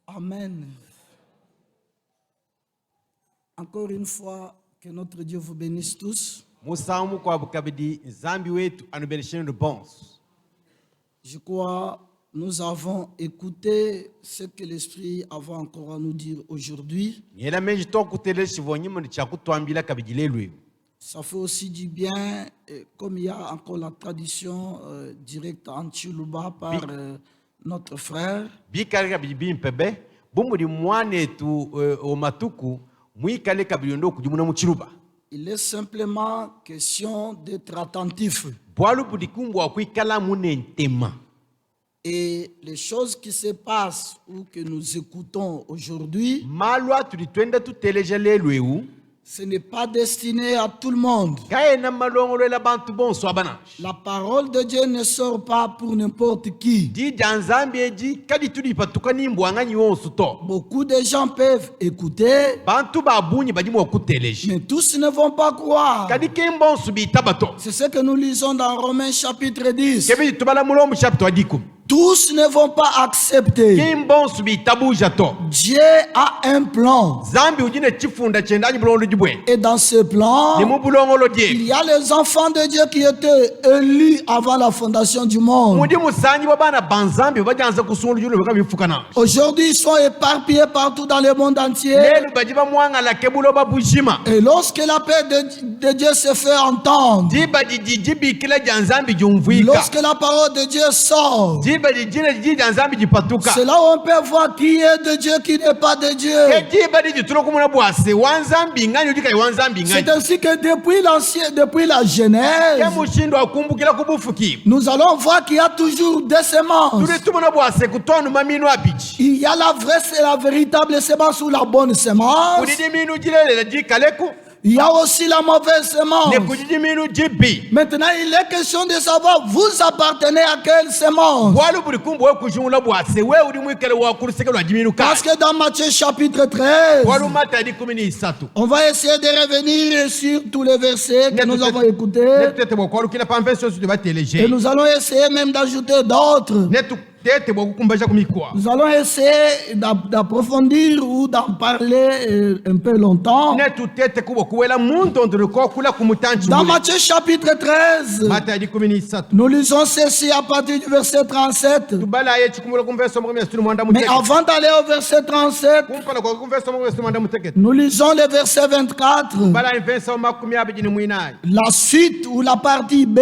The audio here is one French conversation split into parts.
Amen. Encore une fois, que notre Dieu vous bénisse tous. Je crois nous avons écouté ce que l'Esprit avait encore à nous dire aujourd'hui. Ça fait aussi du bien, comme il y a encore la tradition directe à Antiouluba par notre frère. Il est simplement question d'être attentif. Et les choses qui se passent ou que nous écoutons aujourd'hui Ce n'est pas destiné à tout le monde. kaena malongolo bantu bonso abana La parole de Dieu ne sort pas pour n'importe qui. di janzambi eji kadi tudi patuka nimbwanga nyonso to Beaucoup de gens peuvent écouter, bantu babunyi badi mo kuteleji mais tous ne vont pas croire. kadi kimbonso bitabato C'est ce que nous lisons dans Romains chapitre 10. kebi tubala mulombo chapter wadikum Tous ne vont pas accepter. kimbonso bitabuja to Dieu a un plan. zambi ujine chifunda chendanyi bulondo jibwe Et dans ce plan, ni mubulongolo il die y a les enfants de Dieu qui étaient élus avant la fondation du monde. mudi musanyi babana banzambi bajanza kusulu julo bakabifukana Aujourd'hui, ils sont éparpillés partout dans le monde entier. lelu bajiba mwanga la kebulo babujima Et lorsque la paix de Dieu se fait entendre, diba jijibi kila janzambi jumvika lorsque la parole de Dieu sort, diba jijine jiji janzambi jipatuka c'est là où on peut voir qui est de Dieu, qui n'est pas de Dieu. diba jitulo kumuna bwase wanzambi ngani ujika wanzambi C'est ngani ainsi que depuis la Genèse, kemushindo akumbukila kubufuki nous allons voir qu'il y a toujours des semences. tuli tumuna bwase kutondu maminu apichi Il y a la vraie, c'est la véritable semence ou la bonne semence. kudidi minu jilelela jikaleku Il y a aussi la mauvaise semence. ne kudidi minu jibi Maintenant, il est question de savoir, vous appartenez à quelle semence? walu buli kumbu we kujungula bwase we uli mwikele wakuluseke lwa jiminu Parce kali que dans Matthieu chapitre 13, walu mata di 13 on va essayer de revenir sur tous les versets que nous avons écoutés. netutete bwakwalukila pamveso suti Et bateleje nous allons essayer même d'ajouter d'autres. netutete bwakukumbaja kumikwa Nous allons essayer d'approfondir ou d'en parler un peu longtemps. netutete kubo kuwela mundondolo kokula kumutanchi Dans mule Matthieu chapitre 13, mata di 13 nous lisons ceci à partir du verset 37. tubala ye chikumula kumveso mukumi asituli mwanda Mais muteke avant d'aller au verset 37, kumpala kwa kumveso mukumi asituli mwanda muteke nous lisons le verset 24. bala imveso makumi abiji ni mwinayi La suite ou la partie B.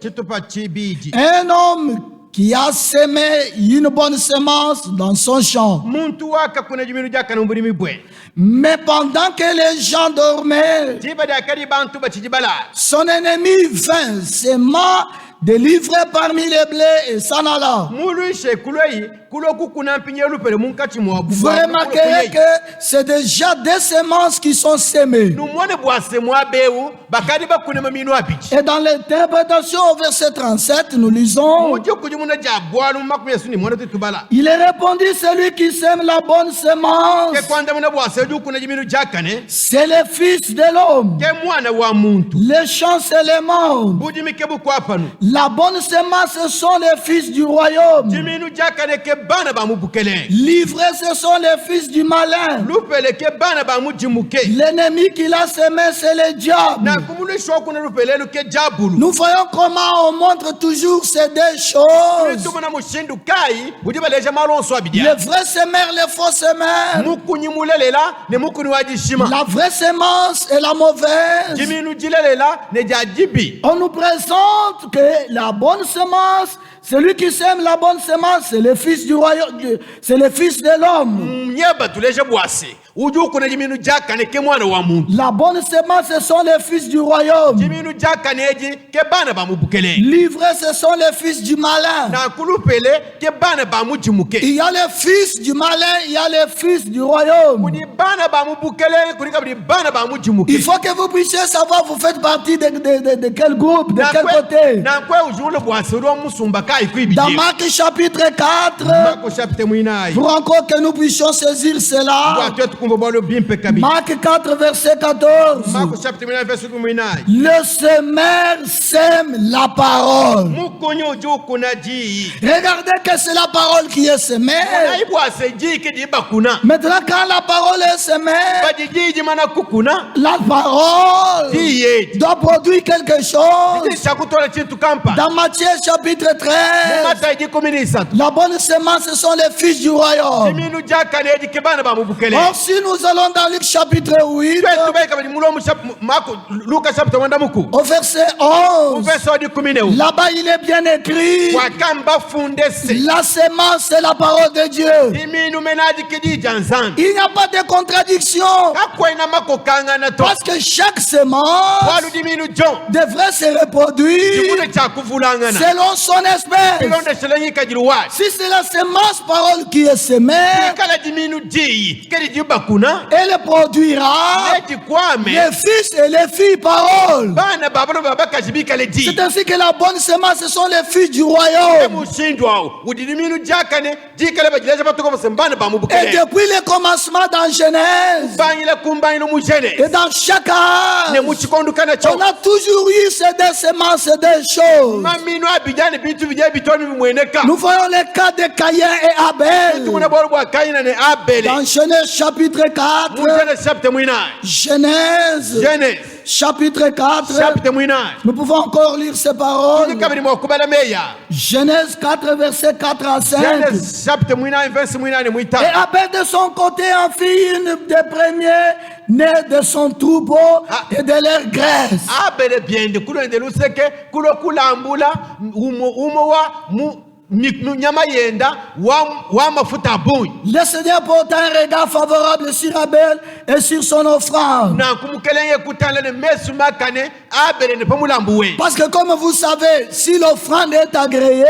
chitupa chibiji Un homme qui a semé une bonne semence dans son champ. muntu waka kuna jiminu jaka numbulimi bwe Mais pendant que les gens dormaient, jibadi akali bantu bachijibala son ennemi vint, s'aimant, délivré parmi les blés et s'en alla. muluishe kulweyi kuloku kuna mpinye lupele munkati mwabu Vous remarquerez que c'est déjà des semences qui sont semées. numwone bwase mwabewu bakali bakunema minu apichi Et dans l'interprétation au verset 37, nous lisons, muji kujimuna ja bwalu makumi asuni mwone tutubala il répondit, celui qui sème la bonne ke semence, kwanda muna bwase ju kuna jiminu jakane c'est le Fils de l'homme. ke mwana wa muntu Les champs, c'est les membres. bujimike bukwapanu La bonne semence, ce sont les fils du royaume. jiminu jakane ke bana bamubukele Livrés, ce sont les fils du malin. lupele ke bana bamujimuke L'ennemi qui l'a semé, c'est le diable. na kumulishwa kuna lupelelu ke jabulu Nous voyons comment on montre toujours ces deux choses. tumuna mushindu kai bujibaleja malonso Les abidia vrais semeurs, les faux semeurs. mukunyimulelela ne mukuni wajishima La vraie semence et la mauvaise. jiminu jilelela ne jajibi On nous présente que la bonne semence, celui qui sème la bonne semence, c'est le fils du royaume, c'est le fils de l'homme. nyeba tuleje bwase uju kuna jiminu jakane ke mwana wa muntu La bonne semence, ce sont les fils du royaume. jiminu jakane eji ke bana bamubukele Livrés, ce sont les fils du malin. na kulupele ke bana bamujimuke Il y a les fils du malin, il y a les fils du royaume. kuni bana bamubukele kuni kabili bana bamujimuke Il faut que vous puissiez savoir, vous faites partie de quel groupe, de quel côté. na kwe ujule bwase ro musumba kai kwibije Dans Marc chapitre 4, mako chapte mwinayi pour encore que nous puissions saisir cela. bwatwe kumbo bolo bimpe kabili Marc 4, verset 14. mako chapte mwinayi verse mwinayi Le semeur sème la parole. mukunyo uju kuna ji Regardez que c'est la parole qui est semée. nayi bwase ji ke di bakuna Maintenant, quand la parole est semée, bajiji mana kukuna la parole jiye doit produire quelque chose. chakutola chintu kampa Dans Matthieu chapitre 13, mata ji 13 la bonne semence, ce sont les fils du royaume. jiminu jakane eji ke bana bamubukele Or, si nous allons dans Luc chapitre 8, twetubai kabili mulomu mako luka chapter wanda muku au verset 11, verse odi 19 là-bas il est bien écrit, wakamba fundese la semence c'est la parole de Dieu. iminu menaji kidija nzambi Il n'y a pas de contradiction akwena makokangana to parce que chaque semence waludi minu jo devrait se reproduire chikune cha kakuvulangana selon son espèce. kilondesela nyika jili wati Si c'est la semence parole qui est semée, kala diminu jiyi kedi jibakuna elle produira neji kwame les fils et les filles parole. bana babano babakajibikale ji C'est ainsi que la bonne semence, ce sont les filles du royaume. mushindwawo udidiminu jakane jikale bajileje batuko basembana Et bamubukele depuis le commencement dans Genèse banyile kumbayino mujene et dans chaque âge, ne muchikondukana on cho a toujours eu ces deux semences des choses. mamino abijane bintu bijye bitoni bimweneka Nous voyons les cas de Caïn et Abel. tumuna bolo bwa Kaina ne Abele Dans Genèse chapitre 4, mujene chapter mwina Genèse Genèse chapitre 4, chapter mwina nous pouvons encore lire ces paroles. kabiri mwakubala meya Genèse 4, verset 4 à 5. Genèse chapter mwina verse mwina ne Et mwita Abel de son côté en fit une des premiers nés de son troupeau et de leur graisse. Abele biende kulende luseke kulo kulambula umo wa nyama yenda wa mafuta bunyi Le Seigneur porta un regard favorable sur Abel et sur son offrande. na kumukelenge kutala ne mesu makane Abele ne pamulambuwe Parce que comme vous savez, si l'offrande est agréée,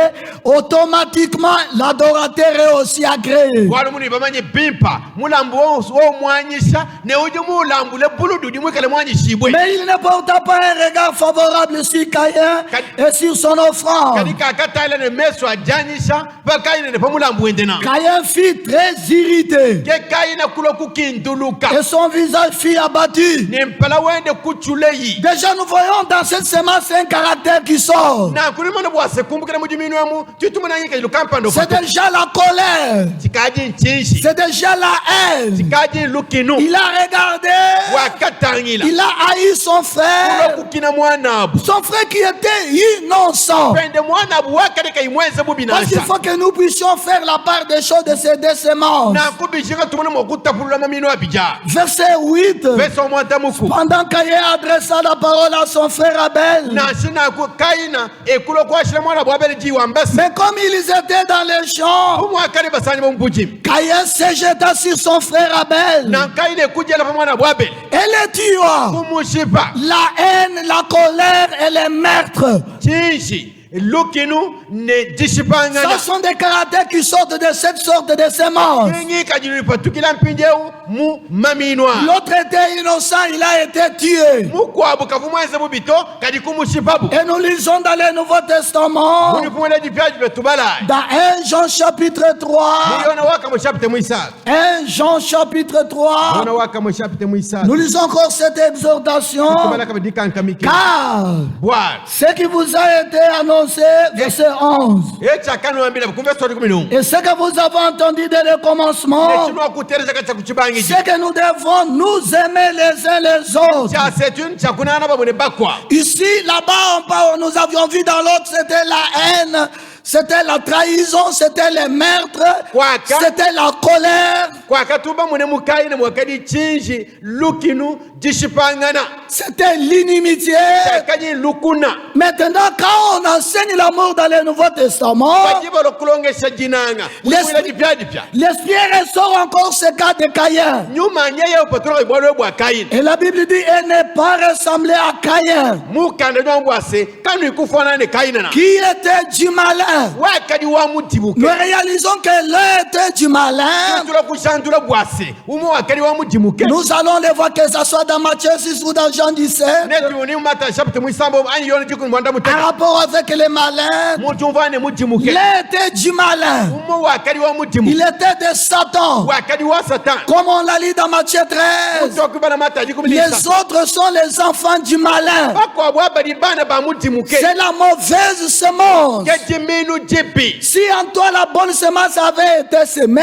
automatiquement l'adorateur est aussi agréé. wali muni bamanye bimpa mulambu wo mwanyisha ne uje mulambule buludu dimwekale mwanyishibwe Mais il ne porta pas un regard favorable sur Caïn et sur son offrande. kadika akatala ne mesu ajanyisha bakaine ne pamulambu wendena Caïn fut très irrité ke kaina kulo kukinduluka et son visage fut abattu. ne mpala wende kuchuleyi Déjà, nous voyons dans cette semence un caractère qui sort. na kulimana bwase kumbukira mujiminu yamu tutumana yike lukampando C'est déjà la colère. chikaji nchinshi C'est déjà la haine. chikaji lukinu Il a regardé. wakatangila Il a haï son frère. kukina mwanabu Son frère qui était innocent. pende mwanabu wakaleka imwenze Parce qu'il bubinasha faut que nous puissions faire la part des choses de ces deux semences. na kubishika tumana mokutapulula mamino abija Verset 8. verse omwanta muku Pendant Caïn adressa la parole à son frère Abel. na shina ku kaina ekulo kwashira mwanabu abele ji wambasi Mais comme ils étaient dans les champs, umwakale basani bombuji Caïn se jeta sur son frère Abel na kaina ekujela pa mwanabu abele et le tua. kumushipa La haine, la colère et les meurtres. chinshi lukinu ne jishipangana Ce sont des caractères qui sortent de cette sorte de semences. ngika jilipatukila mpinjeu mu maminwa L'autre était innocent, il a été tué. mukwabu kavumwenze bubito kadi kumushipabu Et nous lisons dans le Nouveau Testament, muni kumwela jipyaji betubala dans 1 Jean chapitre 3, muyona waka mushapite muisatu 1 Jean chapitre 3, muyona waka mushapite muisatu nous lisons encore cette exhortation. kubala kabedikankamike Car bwana ce qui vous a été annoncé, verset 11, ekyakanuambira kumve sori kuminungu et ce que vous avez entendu dès le commencement, nekinwa kutereza kacha kuchibangiji c'est que nous devons nous aimer les uns les autres. kyasetuni kyakunana babone bakwa Ici, là-bas, nous avions vu dans l'autre, c'était la haine, c'était la trahison, c'était les meurtres, Kwaka. c'était la colère, kwakatumba mune mukaine mwakadi chinji lukinu jishipangana c'était l'inimitié. kyakanyi lukuna Maintenant, quand on enseigne l'amour dans le Nouveau Testament, bajiba lokulongesha jinanga muliwila jipyajipya l'Esprit ressort encore ce cas de Caïn. nyuma nyeyo upatula ibwalo bwa kaini Et la Bible dit, elle n'est pas ressemblée à Caïn, mukanda nyambwase kanu ikufanana ne kainana qui était du malin. wakadi wa mudibuke Nous réalisons que l'un était du malin. tula kushandula bwase umu wakadi wa mudimuke Nous allons les voir, que ce soit dans Matthieu 6 ou dans Jean 17, netuni mata chapter mwisambo ani yona jikun mwanda en mutaka rapport avec les malins. mutumvane mudimuke L'un était du malin. umu wakadi wa mudimuke Il était de Satan. wakadi wa satan Comme on l'a lu dans Matthieu 13. mutokubana mata Les jikumilisa autres sont les enfants du malin. bakwa bwabali bana ba mudimuke C'est la mauvaise semence. kejiminu jipi Si en toi la bonne semence avait été semée,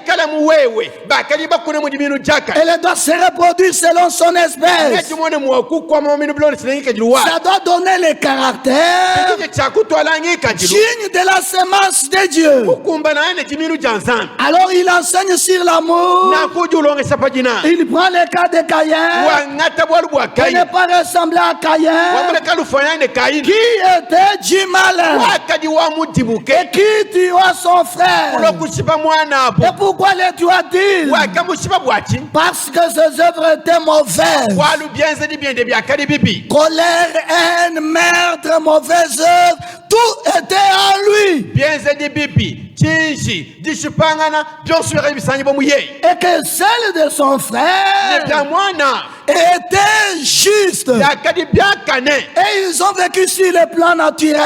kala muwewe bakali bakune mudiminu jaka elle doit se reproduire selon son espèce. netumone mwakukwa muminu biloni sinengika jiruwa Ça doit donner le caractère kije chakutwala ngika jiru digne de la semence de Dieu. kumba naye jiminu janzana Alors il enseigne sur l'amour. nakujulongesa pajina Il prend le cas de Caïn. wangata bwalu bwa Il kaini n'est pas ressemblé à Caïn, wamuleka lufanane kaini qui était du malin. wakadi wa mudimuke Et qui tuera son frère? kulokushiba mwana abo Et pourquoi les tuera-t-il? wakamushiba bwaki Parce que ses œuvres étaient mauvaises. walubyenze nibyende byakali bibi Colère, haine, meurtre, mauvaise œuvre, tout était en lui. byenze ni bibi cyinji gishipangana byose biri bisangibwa mu ye Et que celle de son frère bya mwana était juste. byakali byakane Et ils ont vécu sur le plan naturel.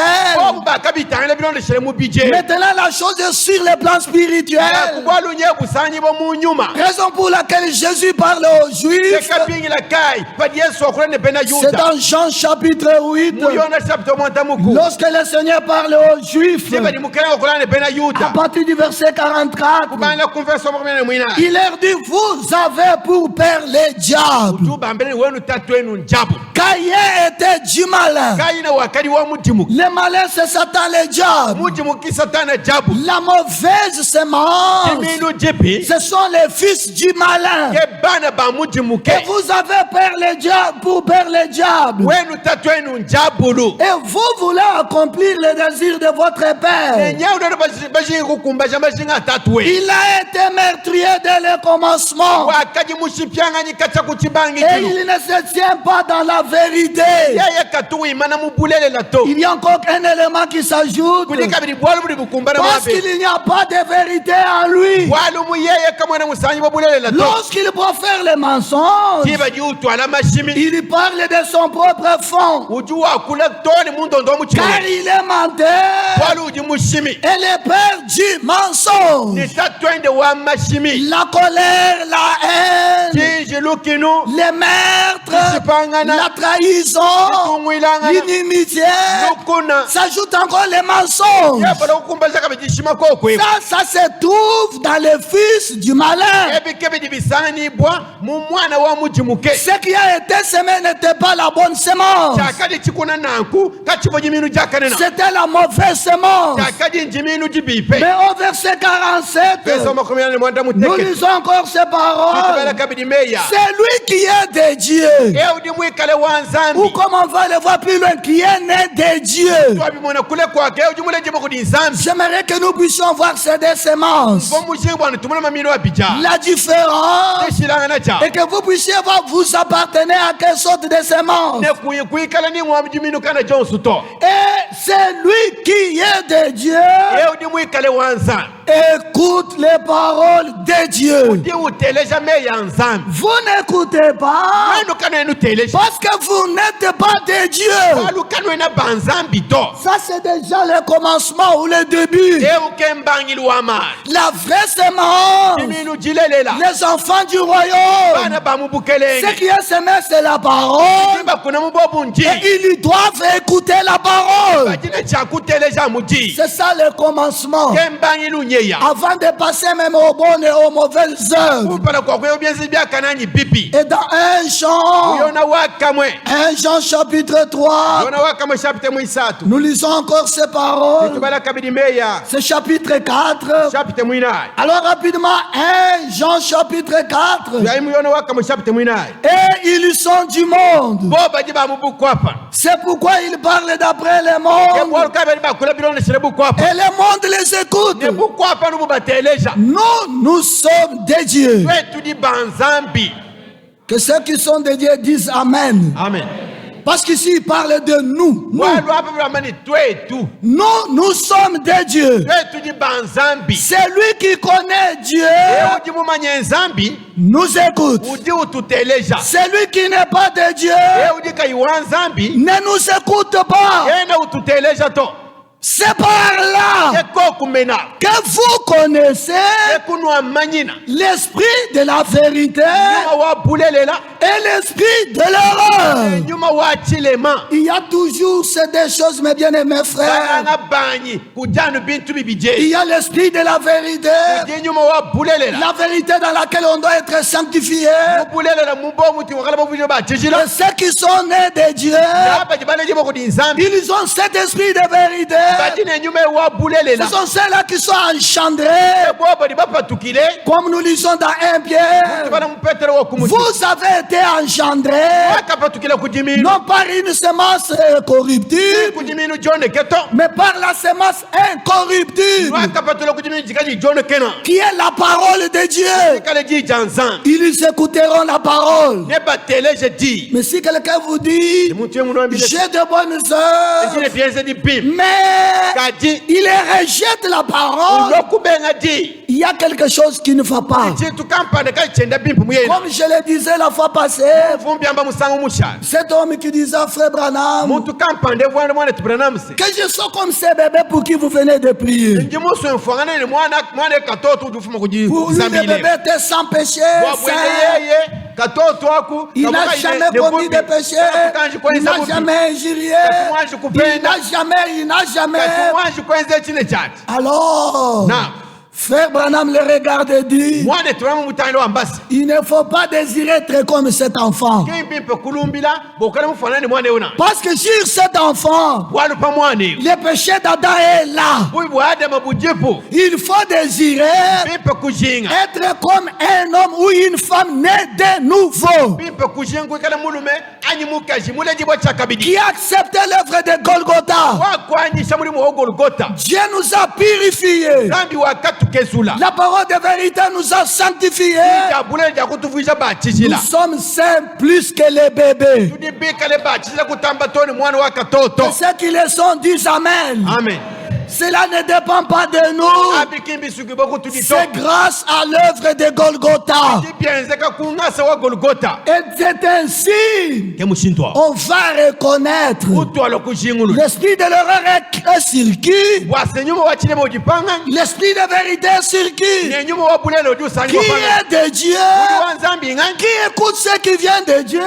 obubaka bitangire birondeshere mu bije Maintenant, la chose est sur le plan spirituel. kubwalunye busangibwa mu nyuma Raison pour laquelle Jésus parle aux Juifs. tekabingila kai padi yesu okulane bena C'est yuda dans Jean chapitre 8. muyona chapter mwanta muku Lorsque le Seigneur parle aux Juifs, sibali mukana okulane bena à yuda partir du verset 44, kubana kumvesa mukumene mwina il leur dit, vous avez pour père les diables. tubambele wenu tatu wenu njabu Caïn était du malin. kayina wakali wa mudimu Le malin, c'est Satan, le diable. mudimu kisatana jabu La mauvaise semence, kiminu jipi ce sont les fils du malin. ke bana ba mudimu ke Et vous avez père le diable pour père le diable. wenu tatu wenu njabulu Et vous voulez accomplir les désirs de votre père. nyaudo bajinga kukumbaja majinga tatu we Il a été meurtrier dès le commencement. wakaji mushipyangani kacha kuchibangi Et kinu il ne se tient pas dans la vérité. yeye katuwimana mubulele lato Il y a encore un élément qui s'ajoute. kulika bili bwalu buli bukumbana Parce mwabe qu'il n'y a pas de vérité en lui. bwalu mu yeye kamwana musanyi bobulele lato Lorsqu'il profère les mensonges, kiba jiutwala mashimi il parle de son propre fond. ujuwa kula toni mundondo Car muchino il est menteur bwalu uji mushimi et le père du mensonge. ni tatwende wa mashimi La colère, la haine, kinji lukinu les meurtres, Chipangana. la trahison, tungwilangana l'inimitié, lukuna s'ajoute encore les mensonges. yabala kukumbaza kabijishima kokwe Ça se trouve dans le fils du malin. ebikebidi bisanganibwa mu mwana wa mujimuke Ce qui a été semé n'était pas la bonne semence. kyakadi kikuna nanku kachibo jiminu jakanena C'était la mauvaise semence. kyakadi njiminu jibipe Mais au verset 47, pesa makumi ane mwanda nous muteke lisons encore ces kitubala paroles. kabidi meya C'est lui qui est de Dieu. eudi mwikale wa Ou nzambi comme on va le voir plus loin, qui est né de Dieu. twabimona kule kwake eudi mulejemo kudi nzambi J'aimerais que nous puissions voir ces deux semences. bomushinga bwana tumuna mamiro abija La différence teshilangana cha est que vous puissiez voir vous appartenez à quelle sorte de semence. ne kuikala ni mwa jiminu kana jonsu to Et c'est lui qui est de Dieu. eudi mwikale wa nzambi Écoute les paroles de Dieu. di uteleja meya nzambi Vous n'écoutez pas wenu kano enu teleja parce que vous n'êtes pas de Dieu. walu kano ena banzambi to Ça, c'est déjà le commencement ou le début. euke mbangili wa mali La vraie semence, jiminu jilelela les enfants du royaume. bana Ce bamubukelenge qui est semé, c'est la parole. bakuna mubobunji Et ils doivent écouter la parole. bajine chakuteleja muji C'est ça le commencement. kembangili unyeya Avant de passer même aux bonnes et aux mauvaises œuvres. kupala kwakwe obyenzi byakananyi bibi Et dans un Jean, uyona wakamwe 1 Jean chapitre 3, yona wakamwe chapite mwisatu nous lisons encore ces paroles. tubala kabidi meya C'est chapitre 4. chapite mwinayi Alors rapidement, 1 Jean chapitre 4. yayi muyona wakamwe chapite mwinayi Et ils sont du monde. bo baji bamubukwapa C'est pourquoi ils parlent d'après le monde. ebwalu kabedi bakula bilondeshere bukwapa Et le monde les écoute. ne bukwapa nububateleza Nous sommes des dieux. twe tuli banzambi Que ceux qui sont des dieux disent Amen. amen Parce qu'ici, il parle de nous. walu apa bulamani twetu Nous sommes des dieux. twe tuli banzambi C'est lui qui connaît Dieu. uji mumanye nzambi Nous écoute. uji ututeleja C'est lui qui n'est pas de Dieu. uji kayiwa nzambi Ne nous écoute pas. yena ututeleja to C'est par là eko kumena que vous connaissez ekunwa manyina l'esprit de la vérité nyuma wa bulelela et l'esprit de l'erreur. nyuma wa chilema Il y a toujours ces deux choses, mes bien-aimés frères. bana banyi kujanu bintu Il bibije y a l'esprit de la vérité, uji nyuma wa bulelela la vérité dans laquelle on doit être sanctifié. bulelela mubo muti wakala bavuje ba Et chijila ceux qui sont nés de Dieu, apa jibale jimo kudi nzambi ils ont cet esprit de vérité badine nyuma wa bulelela Ce sont ceux-là qui sont engendrés, bobo di bapatukile comme nous lisons dans 1 Pierre. bana mpetero wa kumuti Vous avez été engendrés, akapatukile kujiminu non par une semence corruptible, kujiminu jone keto mais par la semence incorruptible, akapatula kujiminu jikaji jone kena qui est la parole de Dieu. kale ji janzan Ils écouteront la parole. ne batele je dis Mais si quelqu'un vous dit, mutu muno mbile j'ai de bonnes œuvres, jine piense di pim mais kaji il rejette la parole, lokubenga di il y a quelque chose qui ne va pas. chitu kampane ka chenda bimpu muyena Comme je le disais la fois passée, vumbi amba musango musha cet homme qui disait, frère Branham, muntu kampande vwana mwana tibranamse que je sois comme ces bébés pour qui vous venez de prier. njimuso mfangana ni mwana katoto udufuma Pour lui, le kujizambile bébé était sans péché, wabwene saint. yeye katoto aku Il n'a jamais commis de péché, il n'a jamais injurié, il n'a jamais. mwanji kwenze chine chati Alors, na frère Branham le regarde et dit, mwana turamu mutando ambasi il ne faut pas désirer être comme cet enfant. kimpimpe kulumbila bokala mufanani mwana yona Parce que sur cet enfant, walupa mwana yo le péché d'Adam est là. buyi bwa adama bujipu Il faut désirer pimpe kujinga être comme un homme ou une femme née de nouveau, pimpe kujinga kwikala mulume anyi mukaji muleji bwa chakabidi qui a accepté l'œuvre de Golgotha. wakwanyisha mulimu wa Golgotha Dieu nous a purifiés. zambi wakatukezula La parole de vérité nous a sanctifiés. jabulele jakutuvuisha Nous bachizila sommes saints plus que les bébés. tudibikale bachizila kutamba toni mwana wa katoto Et ceux qui le sont disent Amen. amen Cela ne dépend pas de nous. abikimbi suki boku tudito C'est grâce à l'œuvre de Golgotha. dipienzeka kungasa wa Golgotha Et c'est ainsi kemushintwa on va reconnaître. utwala kujingulu L'esprit de l'erreur est sur qui? wasenyuma wachilema ujipanga L'esprit de vérité est sur qui? nenyuma wa bulele udiusanyi Qui wapanga est de Dieu? udi wa nzambi ngani Qui écoute ce qui vient de Dieu?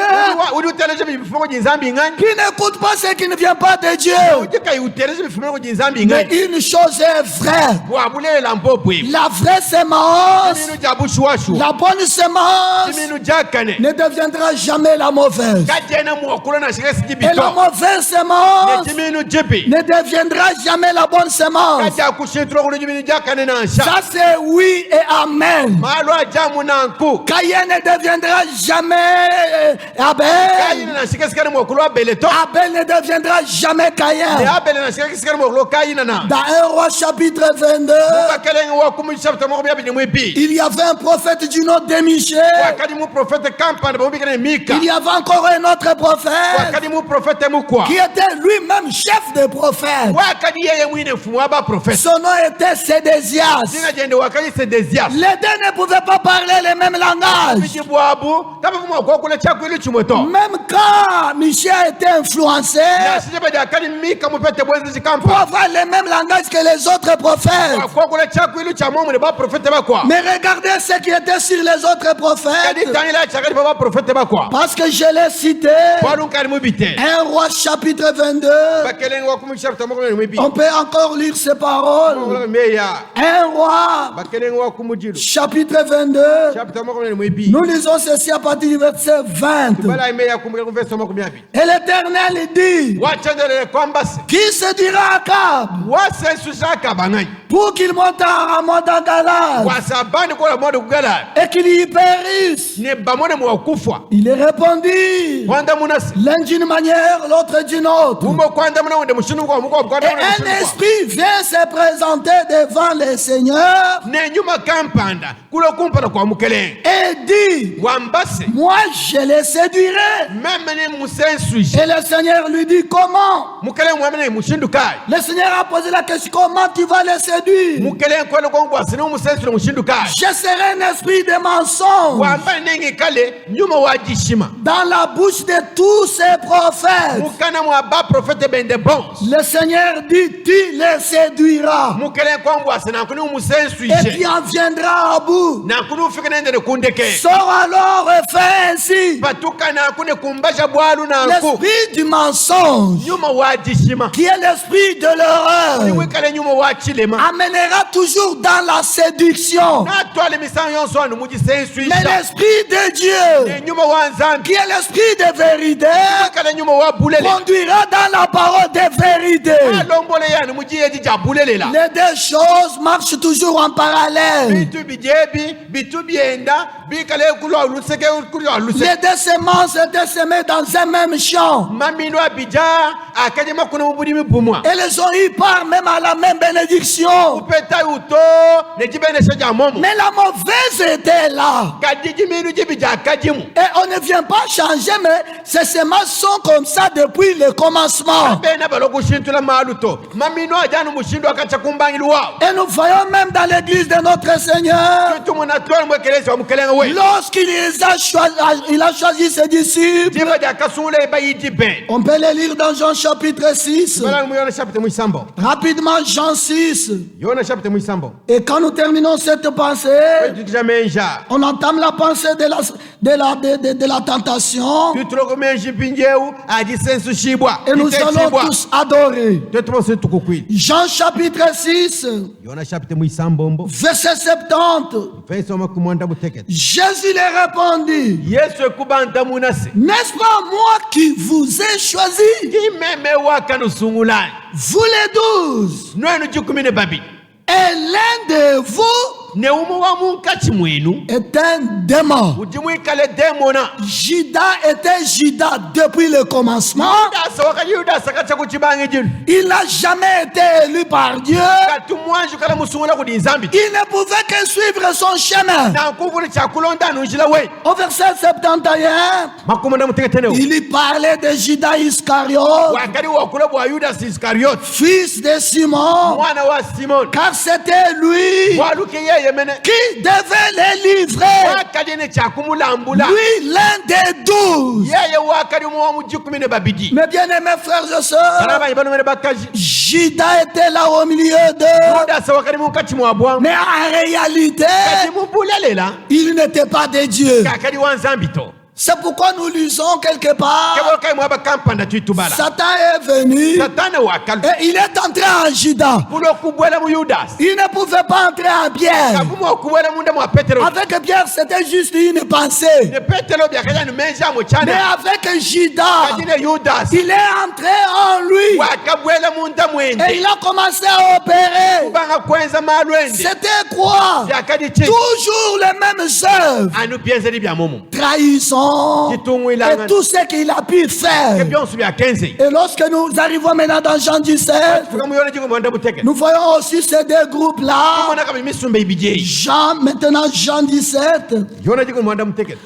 udi uteleje bifungo jinzambi ngani Qui n'écoute pas ce qui ne vient pas de Dieu? ujikai uteleje bifungo jinzambi Mais ngani une chose est vraie. wa bulele la mbobwe La vraie sémence, iminu jabushwashu la bonne sémence iminu jakane ne deviendra jamais la mauvaise. kajena muokula na shikasi Et la jibito mauvaise sémence nejiminu jipi ne deviendra jamais la bonne sémence. kaja kushintula kuli jiminu jakane na nsha Ça c'est oui et amen. malo ajamu na nku Caïn ne deviendra jamais Abel. kayina na shikasi kane muokulu wa beleto Abel ne deviendra jamais ne Caïn. abele na shikasi kane muokulu kayina na Dans 1 Roi chapitre 22, bakelenge wa kumu chapter moko bya bini mwipi il y avait un prophète du nom de Michel. wakati mu prophète kampani bamubikane mika Il y avait encore un autre prophète wakati mu prophète mukwa qui était lui-même chef de prophète. wakati yeye mwine mfumu wa ba prophète Son nom était Sédésias. sina jende wakati Sédésias Les deux ne pouvaient pas parler le même langage. bijibwabu tabe mwa kwa kule chako ili chimoto Même quand Michel était influencé na sije baje akali mika mupete bwenzi pour kampa avoir le même langage que les autres prophètes. kwa kule chako ili cha momu ne ba prophète bakwa Mais regardez ce qui était sur les autres kadi prophètes. tangila chakali ba prophète bakwa Parce que je l'ai cité. walu kali mubite 1 Roi chapitre 22. bakelenge wa kumu chapter moko ni mwipi On peut encore lire ces paroles. meya 1 Roi bakelenge wa kumu jilu chapitre 22. chapter moko ni mwipi Nous lisons ceci à partir du verset 20. bala meya kumu verset moko miapi Et l'Éternel dit, wachandele kwambasi qui séduira Akab wasensusaka banganyi pour qu'il monte à Ramoth en Galade wasabani kola mode kugala et qu'il y périsse? ne bamone mwakufwa Il répondit, kwanda munasi l'un d'une manière, l'autre d'une autre. umbo kwanda muna wende mushinu kwa muko Et kwanda muna un mushinu esprit vient se présenter devant le Seigneur ne nyuma kampanda kulo kumpana kwa mukelenge et dit, wambase moi je le séduirai. meme ne musensuji Et le Seigneur lui dit, comment? mukelenge mwamene mushindu kai Le Seigneur a posé la question, comment tu vas le séduire? mukelenge kwele kwa ngwasi ne musensu mushindu kai Je serai un esprit de mensonge wambane nenge kale nyuma wajishima dans la bouche de tous ces prophètes. mukana mwa ba prophète bende bons Le Seigneur dit, tu les séduiras mukelenge kwa ngwasi na kuni et musensuji tu en viendras à bout. na kuni ufike nende ne kundeke Sors alors et fais ainsi. patuka na kune kumbasha bwalu na nku L'esprit du mensonge, nyuma wajishima qui est l'esprit de l'horreur, wikale nyuma wa chilema amènera toujours dans la séduction. na twale misango yonso anu mujisensuisha Mais l'Esprit de Dieu, nyuma wa nzambi qui est l'Esprit de vérité, wikale nyuma wa bulele conduira dans la parole de vérité. alombole yanu mujiyeji ja bulelela Les deux choses marchent toujours en parallèle. bitu bijebi bitu bienda bikale kulwa luseke kulwa luseke Les deux semences étaient semées dans un même champ. mamino abija akajema kuna mubudi mibumwa Elles ont eu part même à la même bénédiction. upeta uto nejibene shaja momo Mais la mauvaise était là. kadiji minu jibija kajimu Et on ne vient pas changer, mais ces semences sont comme ça depuis le commencement. bena baloku shintula maluto mamino ajanu mushindo akacha kumbangi luwao Et nous voyons même dans l'église de notre Seigneur, kitu munatwala mwekelezi wa mukelenga we lorsqu'il les a il a choisi ses disciples. jiba ja kasule bayiti ben On peut les lire dans Jean chapitre 6. bala muyona chapitre muisambo Rapidement, Jean 6. yona chapitre muisambo Et quand nous terminons cette pensée, tujamenja on entame la pensée de la tentation. tutuloko menji pinjeu ajisensu shibwa Et nous allons tous adorer. tetubose tukukwili Jean chapitre 6, yona chapitre muisambombo verset 70. fesoma kumwanda butekete Jésus leur répondit, yesu ekubanta munase n'est-ce pas moi qui vous ai choisi, kimeme wakanusungulani vous les 12, nwenu 12 et l'un de vous ne umu wa munkati mwenu est un démon. ujimwikale demona Judas était Judas depuis le commencement. yudasa wakati yudasa kacha kuchibangi jinu Il n'a jamais été élu par Dieu. kati mwanju kala musungula kudi nzambi Il ne pouvait que suivre son chemin. na nkuvuli chakulonda nunjila we Au verset 71, makumanda muteketenewo il y parlait de Judas Iscariote, wakati wakula bwa yudasi iskarioti fils de Simon, mwana wa simoni car c'était lui waluke yeye mene qui devait les livrer. wakati ne chakumulambula Lui, l'un des 12. yeye wakati mu wa mu 12 Mes bien-aimés frères et sœurs, kalabanyi bano mene bakaji Judas était là au milieu d'eux. yudasa wakati munkati mwabwangu Mais en réalité, kati mubulelela il n'était pas de Dieu. kakali wa nzambi to C'est pourquoi nous lisons quelque part, kebokai mwaba kampanda tuitubala Satan est venu satana wakalu et il est entré en Judas. kulo kubwela mu yudasi Il ne pouvait pas entrer en Pierre. kavumu okubwela munda mwa petero Avec Pierre, c'était juste une pensée. ne petero byakaja numenja mu Mais chana avec Judas, kati ne yudasi il est entré en lui wakabwela munda et mwende il a commencé à opérer. kubanga kwenza malwende C'était quoi? byakadi chi Toujours les mêmes œuvres. anu byenzeli bya mumu Trahison et tout ce qu'il a pu faire. byonso byakenze Et lorsque nous arrivons maintenant dans Jean 17, fuka muyona jiko mwanda buteke nous voyons aussi ces deux groupes-là. mona kama misumba ibije Jean, maintenant Jean 17. yona jiko mwanda muteke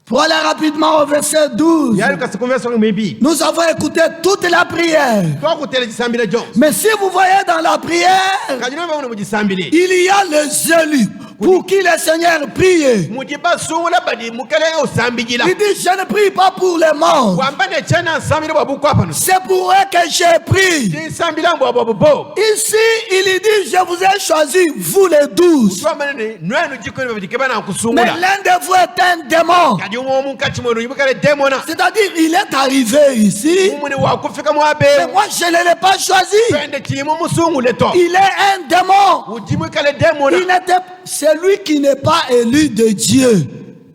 Pour aller rapidement au verset 12. yali kasikonverso mwibi Nous avons écouté toute la prière. twakutela gisambile John Mais si vous voyez dans la prière, kajino bawona mu gisambile il y a les élus pour qui le Seigneur prie. mujiba sungula badi mukelenga usambijila Il dit, je ne prie pas pour les morts. wamba ne chena nsambile bwa bukwa pano C'est pour eux que j'ai prié. tinsambila mbwa bwa bubo Ici, il dit, je vous ai choisi, vous les 12. twamane nwenu jiko ne babijike bana Mais kusungula l'un de vous est un démon. kadi umwe munkati mwenu yibukale demona C'est-à-dire, il est arrivé ici, umune wakufika mais mwabe moi, je ne l'ai pas choisi. twende chimu musungule to Il est un démon. ujimwikale demona C'est lui qui n'est pas élu de Dieu.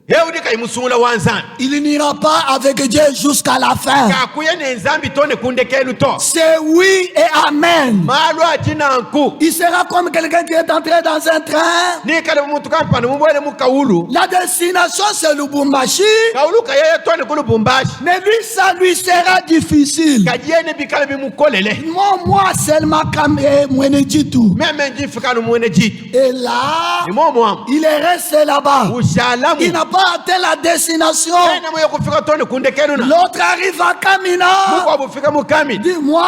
yeudi kaimusungula wa nzambi Il n'ira pas avec Dieu jusqu'à la fin. kakuye ne nzambi to ne kundekelu to C'est oui et amen. malu atina nku Il sera comme quelqu'un qui est entré dans un train. ni kale mutuka mpano mubwele mukawulu La destination, c'est Lubumbashi. kawulu kayeye to ne kulubumbashi Mais lui, ça lui sera difficile. kajene bikale bimukolele Moi seulement comme Mweneditu. meme njifika no mwene jitu Et là, imomo il est resté là-bas. ushalamu Il n'a pas atteint la destination. ena moyo kufika to ne kundekelu na L'autre arrive à Kamina. mukwa bufika mukami Dis-moi,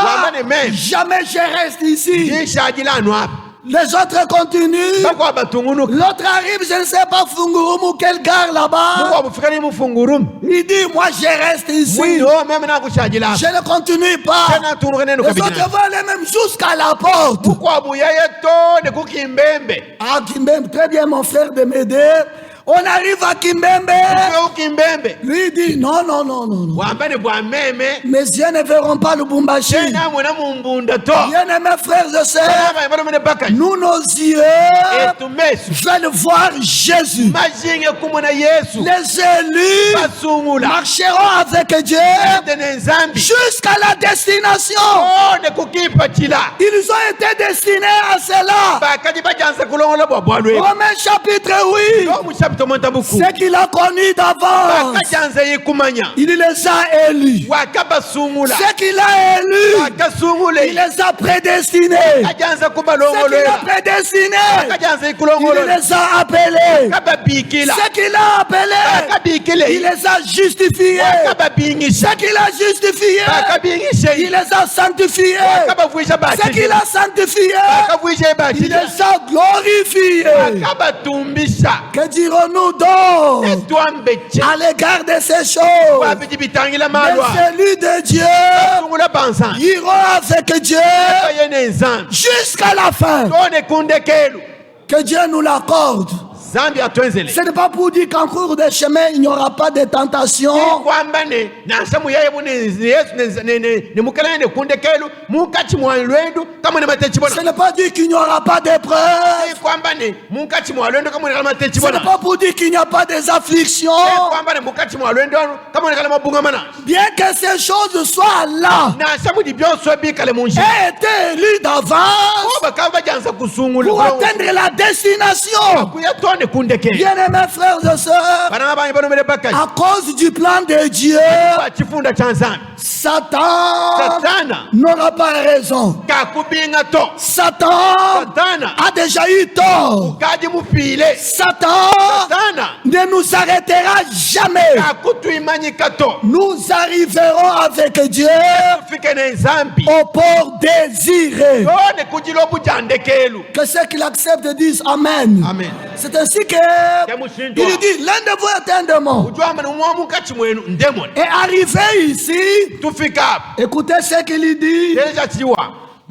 Wambane même. jamais je reste ici. jishajila anu apa Les autres continuent. bakwa batungunuka L'autre arrive, je ne sais pas, Fungurumu, quelle gare là-bas. mukwa bufika ni mufungurumu Il dit, moi je reste ici. mwindo meme nakushajila Je ne continue pas. tena tunguke nenu Les autres kabijina vont aller même jusqu'à la porte. mukwa buyeye to ne kukimbembe Ah, Kimbem, très bien mon frère de m'aider. On arrive à Kimbembe. Kimbembe. Lui il dit non, non, non, non, non. Wambane bwa meme. Mes yeux ne verront pas Lubumbashi. Tena mwana mumbunda to. Bien-aimés frères et sœurs, nous, nos yeux veulent voir Jésus. Les élus marcheront avec Dieu jusqu'à la destination. Ils ont été destinés à cela. Romains chapitre 8. Ce qu'il a connu d'avance, il les a élus. Ce qu'il a élus, il les a prédestinés. Ce qu'il a prédestiné, il les a appelés. Ce qu'il a appelé, il les a justifiés. Ce qu'il a justifié, il les a sanctifiés. Ce qu'il a sanctifié, il les a glorifiés. Que dirons-nous donc à l'égard de ces choses? Les élus de Dieu iront avec Dieu jusqu'à la fin. Que Dieu nous l'accorde. Ce n'est pas pour dire qu'en cours de chemin, il n'y aura pas de tentation. Ce n'est pas dire qu'il n'y aura pas d'épreuves. Ce n'est pas pour dire qu'il n'y a pas des afflictions. Bien que ces choses soient là et été élues d'avance pour atteindre la destination. Bien-aimés frères et sœurs, à cause du plan de Dieu, Satan n'aura pas raison. Satan a déjà eu tort. Satan ne nous arrêtera jamais. Nous arriverons avec Dieu au port désiré. Que ceux qui l'acceptent disent Amen. Amen. C'est ainsi que il dit l'un de vous est un démon. Et arrivé ici, écoutez ce qu'il dit.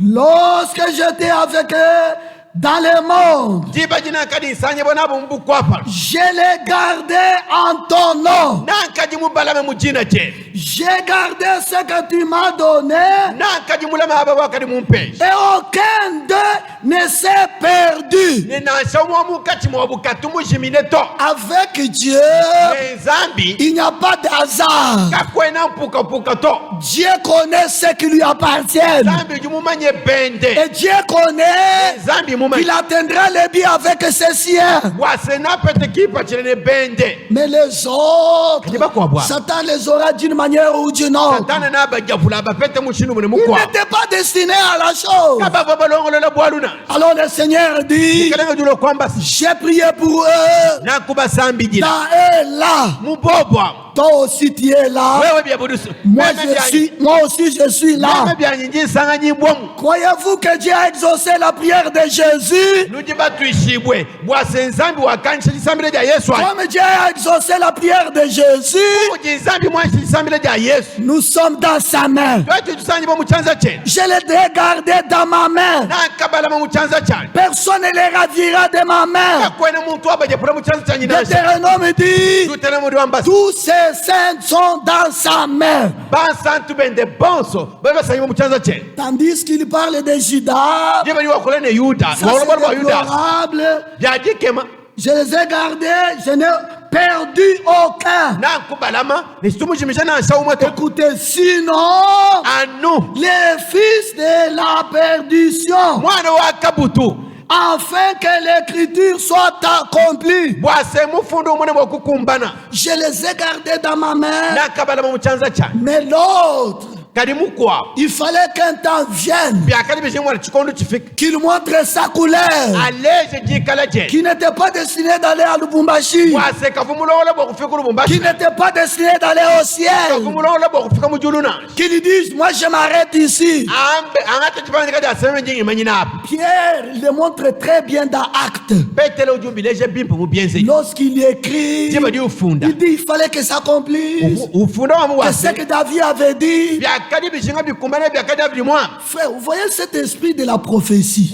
Lorsque j'étais avec eux dans le monde, je les gardais en ton nom. J'ai gardé ce que tu m'as donné. Et aucun d'eux ne s'est perdu. Avec Dieu, il n'y a pas de hasard. Dieu connaît ce qui lui appartient. Et Dieu connaît qu'il atteindra les biens avec ses siens. Mais les autres, Satan les aura d'une manière ou d'une autre. Il n'était pas destiné à la chose. Alors le Seigneur dit, j'ai prié pour eux. Dans eux là. Toi aussi tu es là. Moi aussi je suis là. Croyez-vous que Dieu a exaucé la prière de Jésus? Comme Dieu a exaucé la prière de Jésus, nous sommes dans sa main. Je les ai gardés dans ma main. Personne ne les ravira de ma main. Deutéronome dit, tous ces saints sont dans sa main. Tandis qu'il parle de Judas, ça c'est déplorable. Je les ai gardés, je n'ai perdu aucun. Écoutez, sinon, les fils de la perdition, afin que l'écriture soit accomplie, je les ai gardés dans ma main. Mais l'autre, il fallait qu'un temps vienne qu'il montre sa couleur, qui n'était pas destiné d'aller à Lubumbashi, qui n'était pas destiné d'aller au ciel, qu'il dise moi je m'arrête ici. Pierre le montre très bien dans Actes. Lorsqu'il écrit, il dit il fallait que ça s'accomplisse, que ce que David avait dit, Frère, vous voyez cet esprit de la prophétie.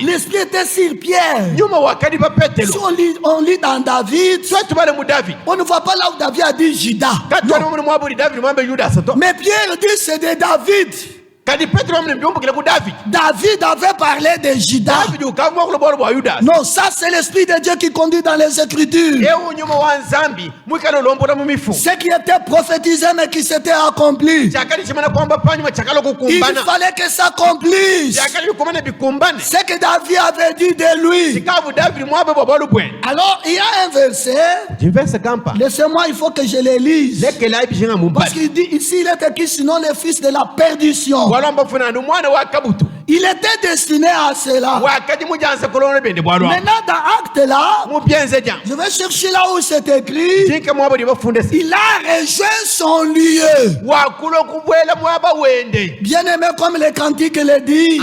L'esprit était sur Pierre. Si on lit dans David, on ne voit pas là où David a dit Judas. Mais Pierre dit c'est de David. David avait parlé de Judas. Non, ça c'est l'esprit de Dieu qui conduit dans les Écritures. Ce qui était prophétisé mais qui s'était accompli. Il fallait que ça accomplisse. Ce que David avait dit de lui. Alors il y a un verset. Laissez-moi, il faut que je le lise. Parce qu'il dit ici il est écrit sinon les fils de la perdition. Il était destiné à cela. Maintenant dans Acte là, je vais chercher là où c'est écrit. Il a rejoint son lieu. Bien aimé comme les cantiques le dit.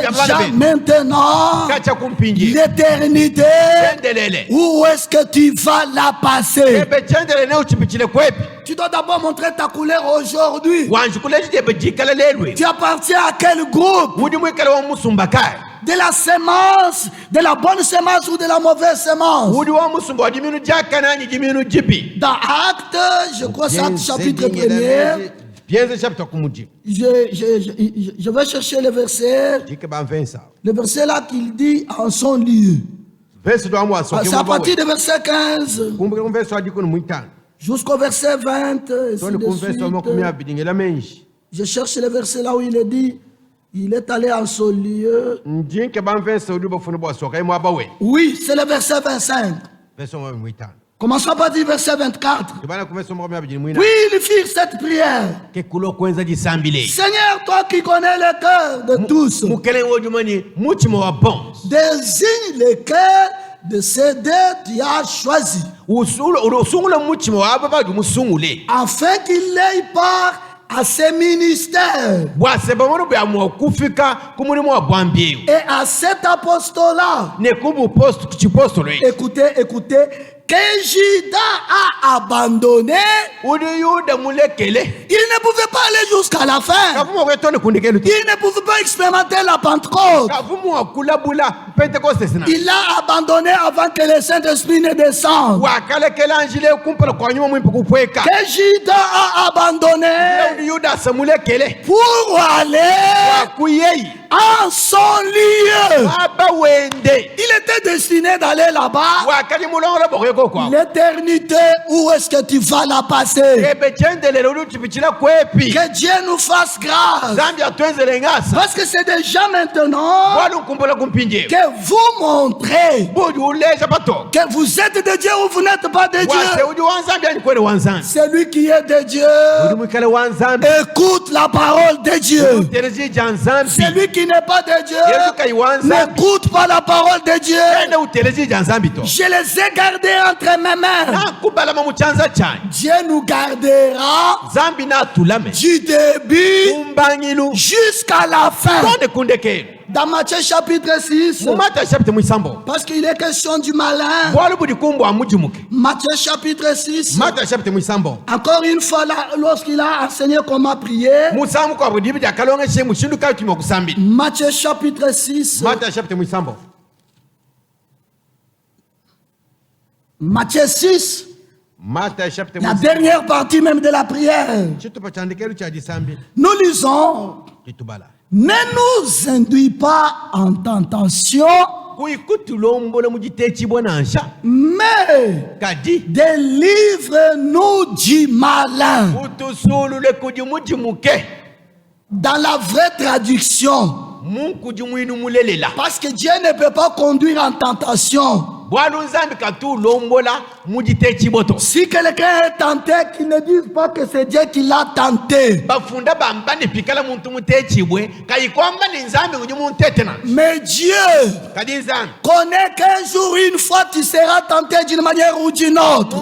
Déjà maintenant, l'éternité, où est-ce que tu vas la passer? Tu dois d'abord montrer ta couleur aujourd'hui. Tu appartiens à quel groupe? De la semence, de la bonne semence ou de la mauvaise semence? Dans Actes, je crois c'est Actes chapitre 1er. Je vais chercher le verset. Le verset là qu'il dit en son lieu. C'est à partir du verset 15. Jusqu'au verset 20. Je cherche le verset là où il est dit. Il est allé en son lieu. Oui, c'est le verset 25. Commençons par dire verset 24. Oui, ils firent cette prière. Seigneur, toi qui connais le cœur de tous, désigne lequel de ces deux tu as choisi, afin qu'il ait part à ses ministères et à cet apostolat. Écoutez, écoutez, que Judas a abandonné, il ne pouvait pas aller jusqu'à la fin. Il ne pouvait pas expérimenter la Pentecôte. Il l'a abandonné avant que le Saint-Esprit ne descende. Que Judas a abandonné pour aller en son lieu. Il était destiné d'aller là-bas. L'éternité, où est-ce que tu vas la passer? Que Dieu nous fasse grâce. Parce que c'est déjà maintenant que vous montrez que vous êtes de Dieu ou vous n'êtes pas de Dieu. Celui qui est de Dieu écoute la parole de Dieu. Celui qui n'est pas de Dieu n'écoute pas la parole de Dieu. Je les ai gardés entre mes mains. Dieu nous gardera du début jusqu'à la fin. Dans Matthieu chapitre 6, parce qu'il est question du malin. Matthieu chapitre 6, encore une fois là, lorsqu'il a enseigné comment prier. Matthieu chapitre 6, Matthieu 6, la dernière partie même de la prière. Nous lisons: ne nous induis pas en tentation, mais délivre-nous du malin. Dans la vraie traduction, parce que Dieu ne peut pas conduire en tentation. Si quelqu'un est tenté, qu'il ne dise pas que c'est Dieu qui l'a tenté. Mais Dieu connaît qu'un jour, une fois, tu seras tenté d'une manière ou d'une autre.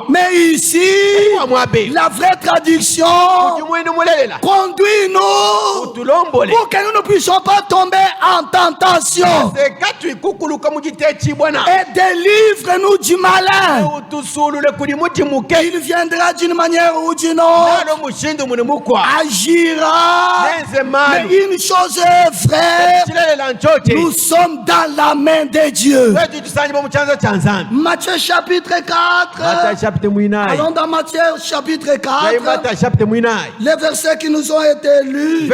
Mais ici, la vraie traduction, conduis-nous pour que nous ne puissions pas tomber en tentation. et délivre-nous du malin. Il viendra d'une manière ou d'une autre, agira. Mais une chose est vraie, nous sommes dans la main de Dieu. Matthieu chapitre 4. Allons dans Matthieu chapitre 4. Les versets qui nous ont été lus.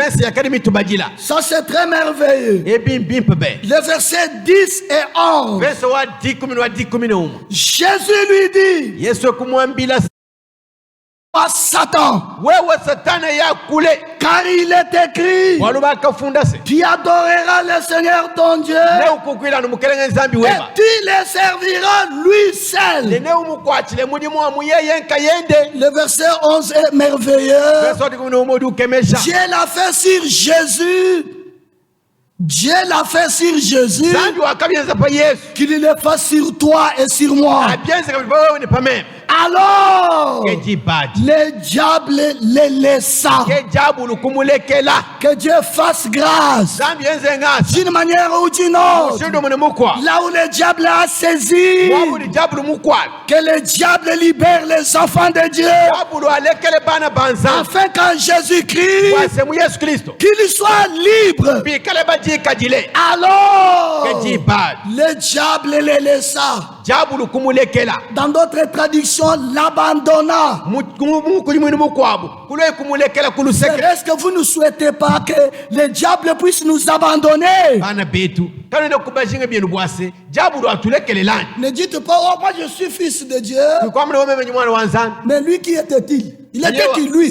Ça c'est très merveilleux. Les versets 10 et 11. Jésus lui dit à Satan, car il est écrit, tu adoreras le Seigneur ton Dieu et tu le serviras lui seul. Le verset 11 est merveilleux. Dieu l'a fait sur Jésus. Dieu l'a fait sur Jésus, qu'il le fasse sur toi et sur moi. Alors, le diable les laissa. Que Dieu fasse grâce d'une manière ou d'une autre. Là où le diable a saisi, que le diable libère les enfants de Dieu. Afin qu'en Jésus-Christ, qu'il soit libre. Alors, le diable les laissa. Dans d'autres traductions, l'abandonna. Est-ce que vous ne souhaitez pas que le diable puisse nous abandonner? Ne dites pas, oh, moi je suis fils de Dieu. Mais lui, qui était-il? Il était qui, lui?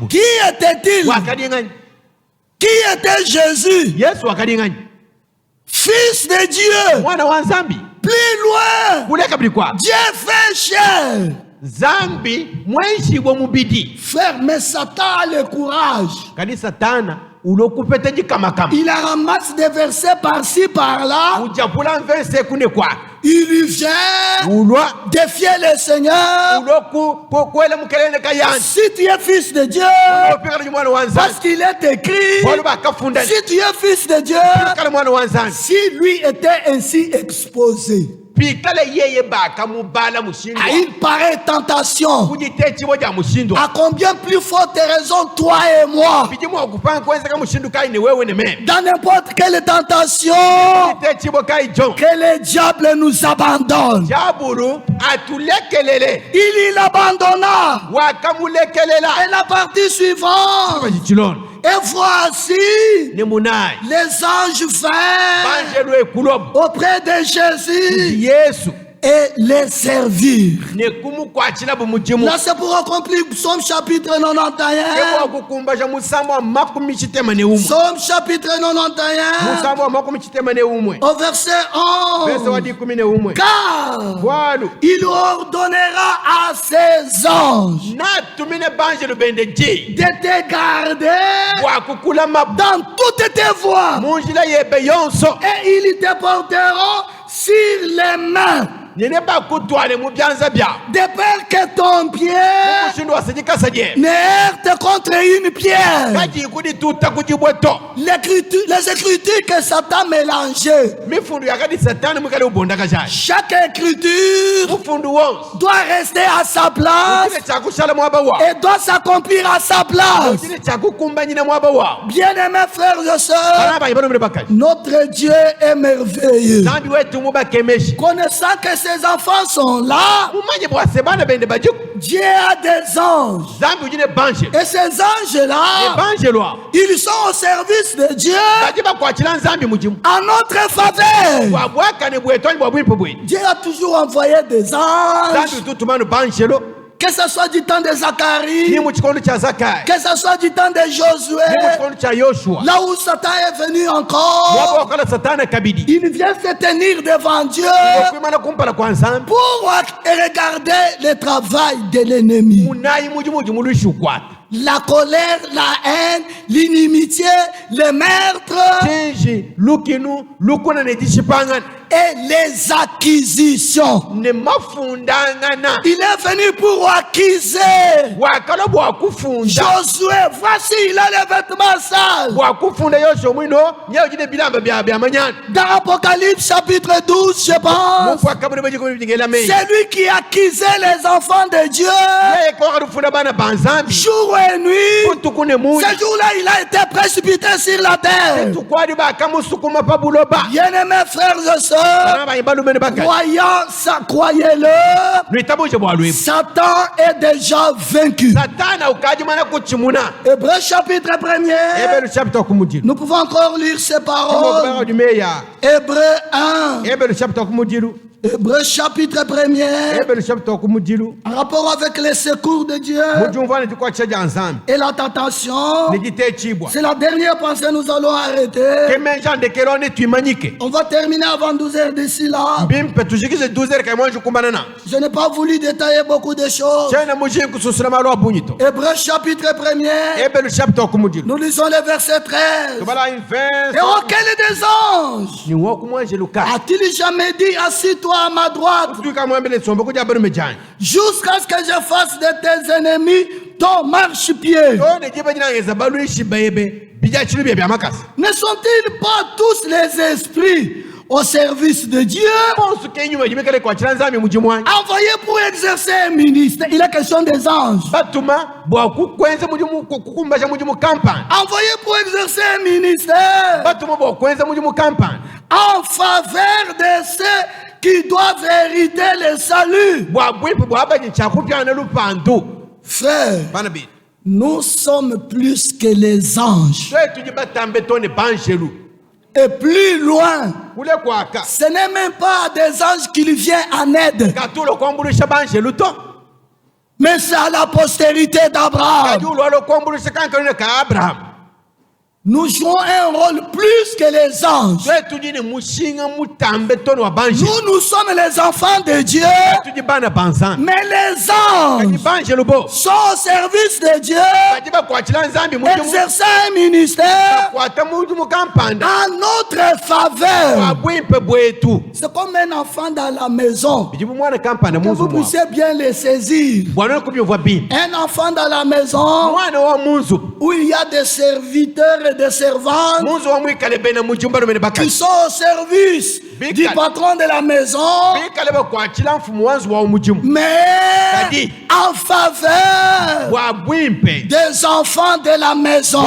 Qui était-il? Qui était Jésus? Fils de Dieu. Plus loin, Dieu fait chair. Frère, mais Satan a le courage. Il a ramassé des versets par-ci, par-là. Il vient défier le Seigneur. Si tu es fils de Dieu, parce qu'il est écrit, si tu es fils de Dieu, si lui était ainsi exposé à une pareille tentation, à combien plus forte raison toi et moi, dans n'importe quelle tentation, que le diable nous abandonne. Il abandonna. Et la partie suivante, et voici les anges vinrent auprès de Jésus et les servir. Là c'est pour accomplir Psaume chapitre 91. Psaume chapitre 91 au verset 11. Car il ordonnera à ses anges de te garder dans toutes tes voies, et ils te porteront sur les mains, de peur que ton pied ne heurte contre une pierre. Les écritures que Satan mélangeait, chaque écriture doit rester à sa place et doit s'accomplir à sa place. Bien-aimés frères et sœurs, notre Dieu est merveilleux. Connaissant que ses enfants sont là, Dieu a des anges. Et ces anges-là, ils sont au service de Dieu en notre faveur. Dieu a toujours envoyé des anges. Que ce soit du temps de Zacharie, que ce soit du temps de Josué, là où Satan est venu encore, il vient se tenir devant Dieu pour regarder le travail de l'ennemi. la colère, la haine, l'inimitié, le meurtre Chinji lukinu lukuna ne dishipangan et les acquisitions. ne mafundangana. Il est venu pour acquiser. Wakalo bwakufunda. Josué, voici, il a les vêtements sales. Bwakufunda Yoshua mwino nyayo jide bilamba bya manyana. Dans Apocalypse chapitre 12, je pense, c'est lui qui acquisait les enfants de Dieu. Jour et nuit. Ce jour-là, il a été précipité sur la terre. Bien-aimés frères et sœurs, croyez-le, Satan est déjà vaincu. Hébreux chapitre 1er. Nous pouvons encore lire ces paroles. Hébreux 1. Hébreux chapitre 1er. En rapport avec les secours de Dieu et la tentation. C'est la dernière pensée, nous allons arrêter. On va terminer avant 12h d'ici là. Je n'ai pas voulu détailler beaucoup de choses. Hébreux chapitre 1er. Nous lisons le verset 13. Et auquel des anges a-t-il jamais dit assis-toi à ma droite jusqu'à ce que je fasse de tes ennemis ton marchepied? Ne sont-ils pas tous les esprits au service de Dieu, envoyés pour exercer un ministère? Il est question des anges. Envoyés pour exercer un ministère en faveur de ceux qui doivent hériter le salut. Frère, nous sommes plus que les anges. Et plus loin, ce n'est même pas des anges qui lui viennent en aide, mais c'est à la postérité d'Abraham. Nous jouons un rôle plus que les anges. Nous sommes les enfants de Dieu. Mais les anges sont au service de Dieu, exerçant un ministère en notre faveur. C'est comme un enfant dans la maison, que vous puissiez bien le saisir. Un enfant dans la maison où il y a des serviteurs et des servantes qui sont au service du patron de la maison, mais en faveur des enfants de la maison.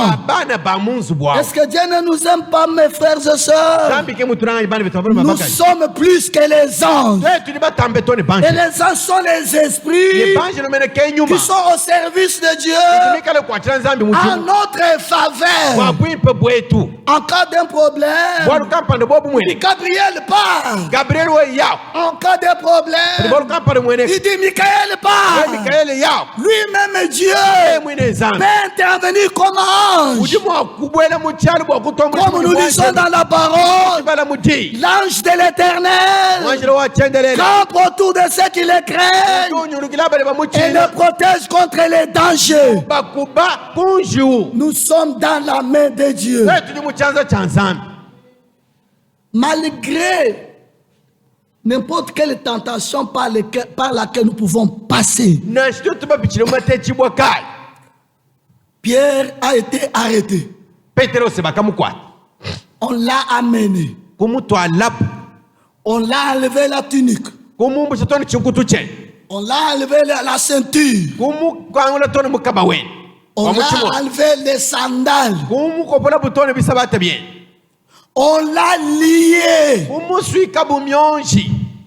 Est-ce que Dieu ne nous aime pas, mes frères et sœurs? Nous sommes plus que les anges. Et les anges sont les esprits qui sont au service de Dieu en notre faveur. En cas d'un problème, Gabriel part. En cas de problème, il dit Michael part. Lui-même Dieu peut intervenir comme ange. Comme nous lisons dans la parole, l'ange de l'Éternel campe autour de ceux qui le craignent et le protège contre les dangers. Nous sommes dans la main de Dieu. Malgré n'importe quelle tentation par laquelle nous pouvons passer, Pierre a été arrêté. On l'a amené. On l'a enlevé la tunique. On l'a enlevé la ceinture. On l'a enlevé les sandales. On l'a lié.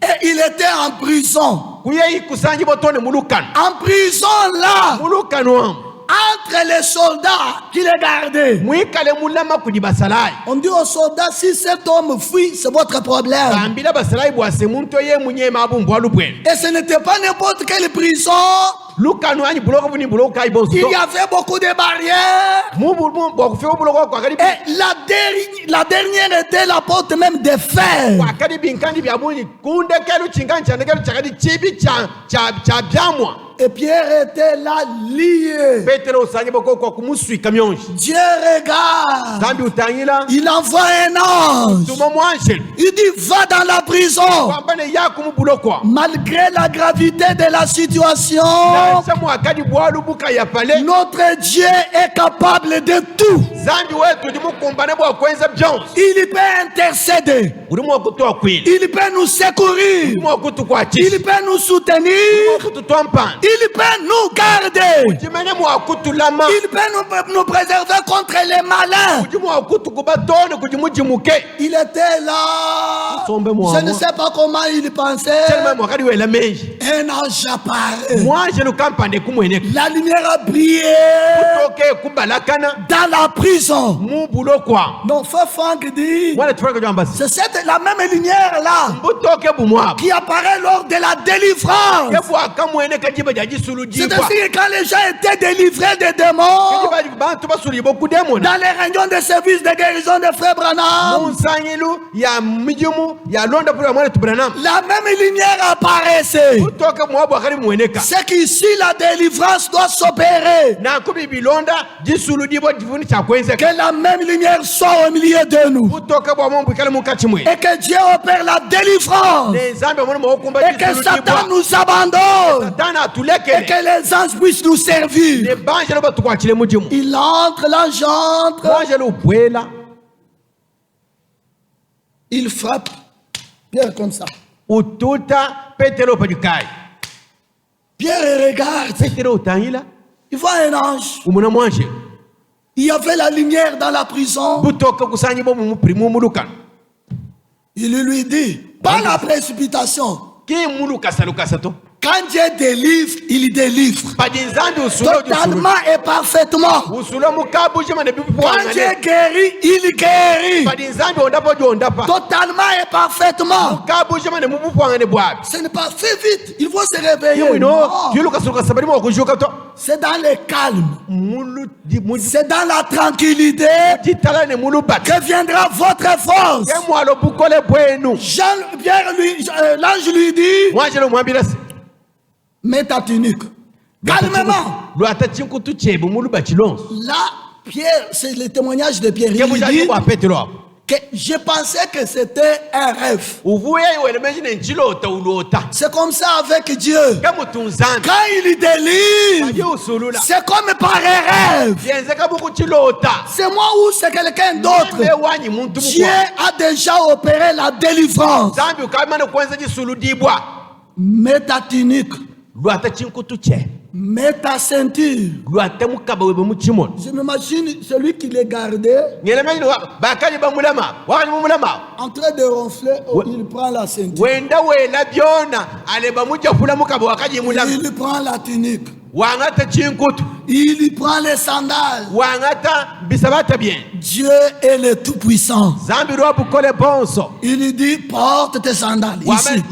Et il était en prison. En prison là, entre les soldats qui les gardaient. On dit aux soldats, si cet homme fuit, c'est votre problème. Et ce n'était pas n'importe quelle prison. Il y avait beaucoup de barrières. Et la dernière était la porte même de fer. Et Pierre était là lié. Dieu regarde. Il envoie un ange. Il dit va dans la prison. Malgré la gravité de la situation, notre Dieu est capable de tout. Il peut intercéder. Il peut nous secourir. Il peut nous soutenir. Il peut nous garder. Il peut nous préserver contre les malins. Il était là. Je ne sais pas comment il pensait. Un ange apparaît. La lumière a brillé dans la prison. Donc Frère Franck dit, c'est la même lumière là qui apparaît lors de la délivrance. C'est-à-dire que quand les gens étaient délivrés des démons, dans les réunions de service de guérison de Frère Branham, la même lumière apparaissait. C'est qu'ici la délivrance doit s'opérer. Que la même lumière soit au milieu de nous. Et que Dieu opère la délivrance. Et que Satan nous abandonne. Et que les anges puissent nous servir. Il entre, l'ange entre. Il frappe Pierre comme ça. Pierre regarde. Il voit un ange. Il y avait la lumière dans la prison. Il lui dit, pas la précipitation. Quand Dieu délivre, il délivre. Totalement et parfaitement. Quand Dieu guérit, il guérit. Totalement et parfaitement. Ce n'est pas fait vite. Il faut se réveiller. C'est dans le calme. C'est dans la tranquillité que viendra votre force. L'ange lui dit, mets ta tunique. Calmement. Là, Pierre, c'est le témoignage de Pierre. Il dit que je pensais que c'était un rêve. C'est comme ça avec Dieu. Quand il délivre, c'est comme par un rêve. C'est moi ou c'est quelqu'un d'autre. Dieu a déjà opéré la délivrance. Mets ta tunique. Mets ta ceinture. Je m'imagine celui qui les gardait en train de ronfler. Il prend la ceinture. Il prend la tunique. Il prend les sandales. Dieu est le Tout-Puissant. Il dit porte tes sandales ici.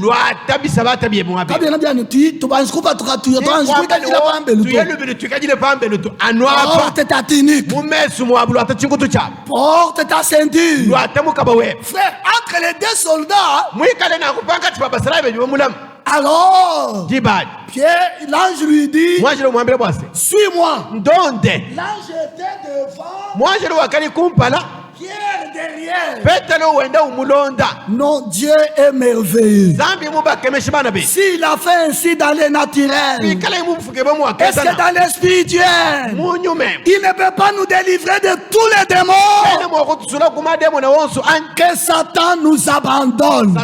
Porte ta tunique. Porte ta ceinture. Frère, entre les deux soldats, alors Pierre, l'ange lui dit, suis-moi. L'ange était devant, Pierre derrière. Non, Dieu est merveilleux. S'il a fait ainsi dans le naturel, est-ce que dans le spirituel, il ne peut pas nous délivrer de tous les démons? Que Satan nous abandonne.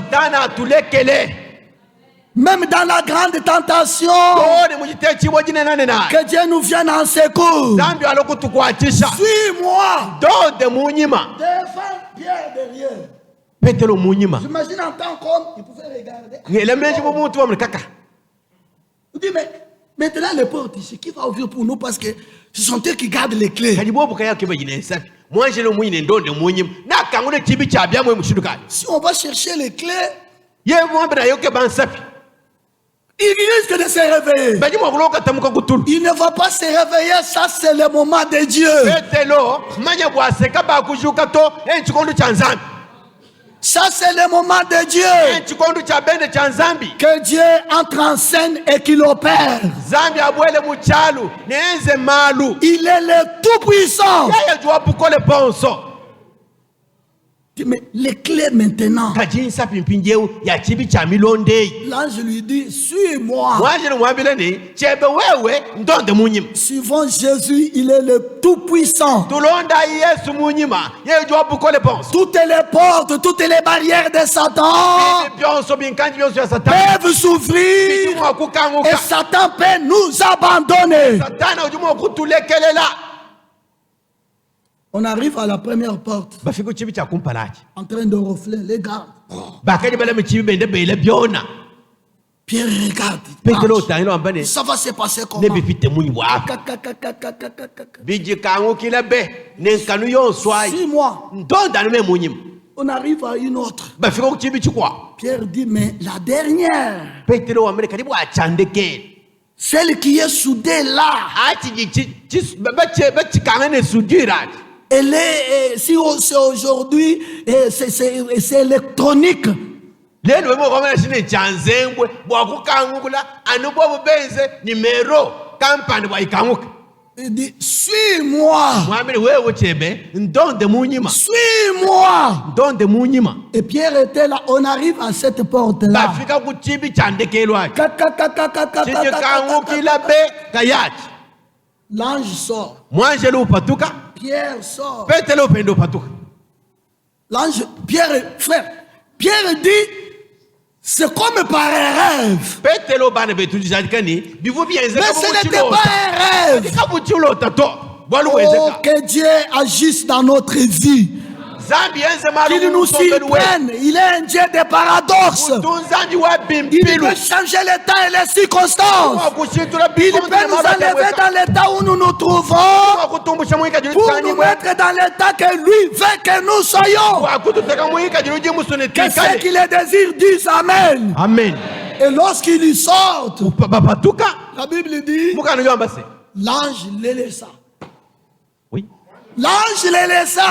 Même dans la grande tentation, que Dieu nous vienne en secours. Suis-moi. Devant Pierre derrière. J'imagine en tant qu'homme, il pouvait regarder. Il dit, mais maintenant les portes ici, qui va ouvrir pour nous? Parce que ce sont eux qui gardent les clés. Si on va chercher les clés, il risque de se réveiller. Il ne va pas se réveiller, ça c'est le moment de Dieu. Ça, c'est le moment de Dieu. Que Dieu entre en scène et qu'il opère. Il est le Tout-Puissant. Mais les clés maintenant. L'ange lui dit, suis-moi. Suivons Jésus, il est le Tout-Puissant. Toutes les portes, toutes les barrières de Satan peuvent s'ouvrir et Satan peut nous abandonner. On arrive à la première porte. En train de refler les gardes. Pierre regarde. Ça va se passer comment? Suis-moi. On arrive à une autre. Pierre dit, mais la dernière, celle qui est soudée là, elle est, si c'est aujourd'hui, c'est électronique. Il dit, suis-moi. Suis-moi. Et Pierre était là. On arrive à cette porte-là. L'ange sort. Pierre sort. L'ange, frère, Pierre dit, c'est comme par un rêve. Mais ce n'était pas un rêve. Oh, que Dieu agisse dans notre vie. Qu'il nous surprenne. Il est un Dieu de paradoxes. Il peut changer les temps et les circonstances. Il peut nous enlever dans l'état où nous nous trouvons pour nous mettre dans l'état que lui veut que nous soyons. Que ceux qui le désirent disent Amen. Amen. Et lorsqu'il y sort, la Bible dit, l'ange les laissa. L'ange les laissa.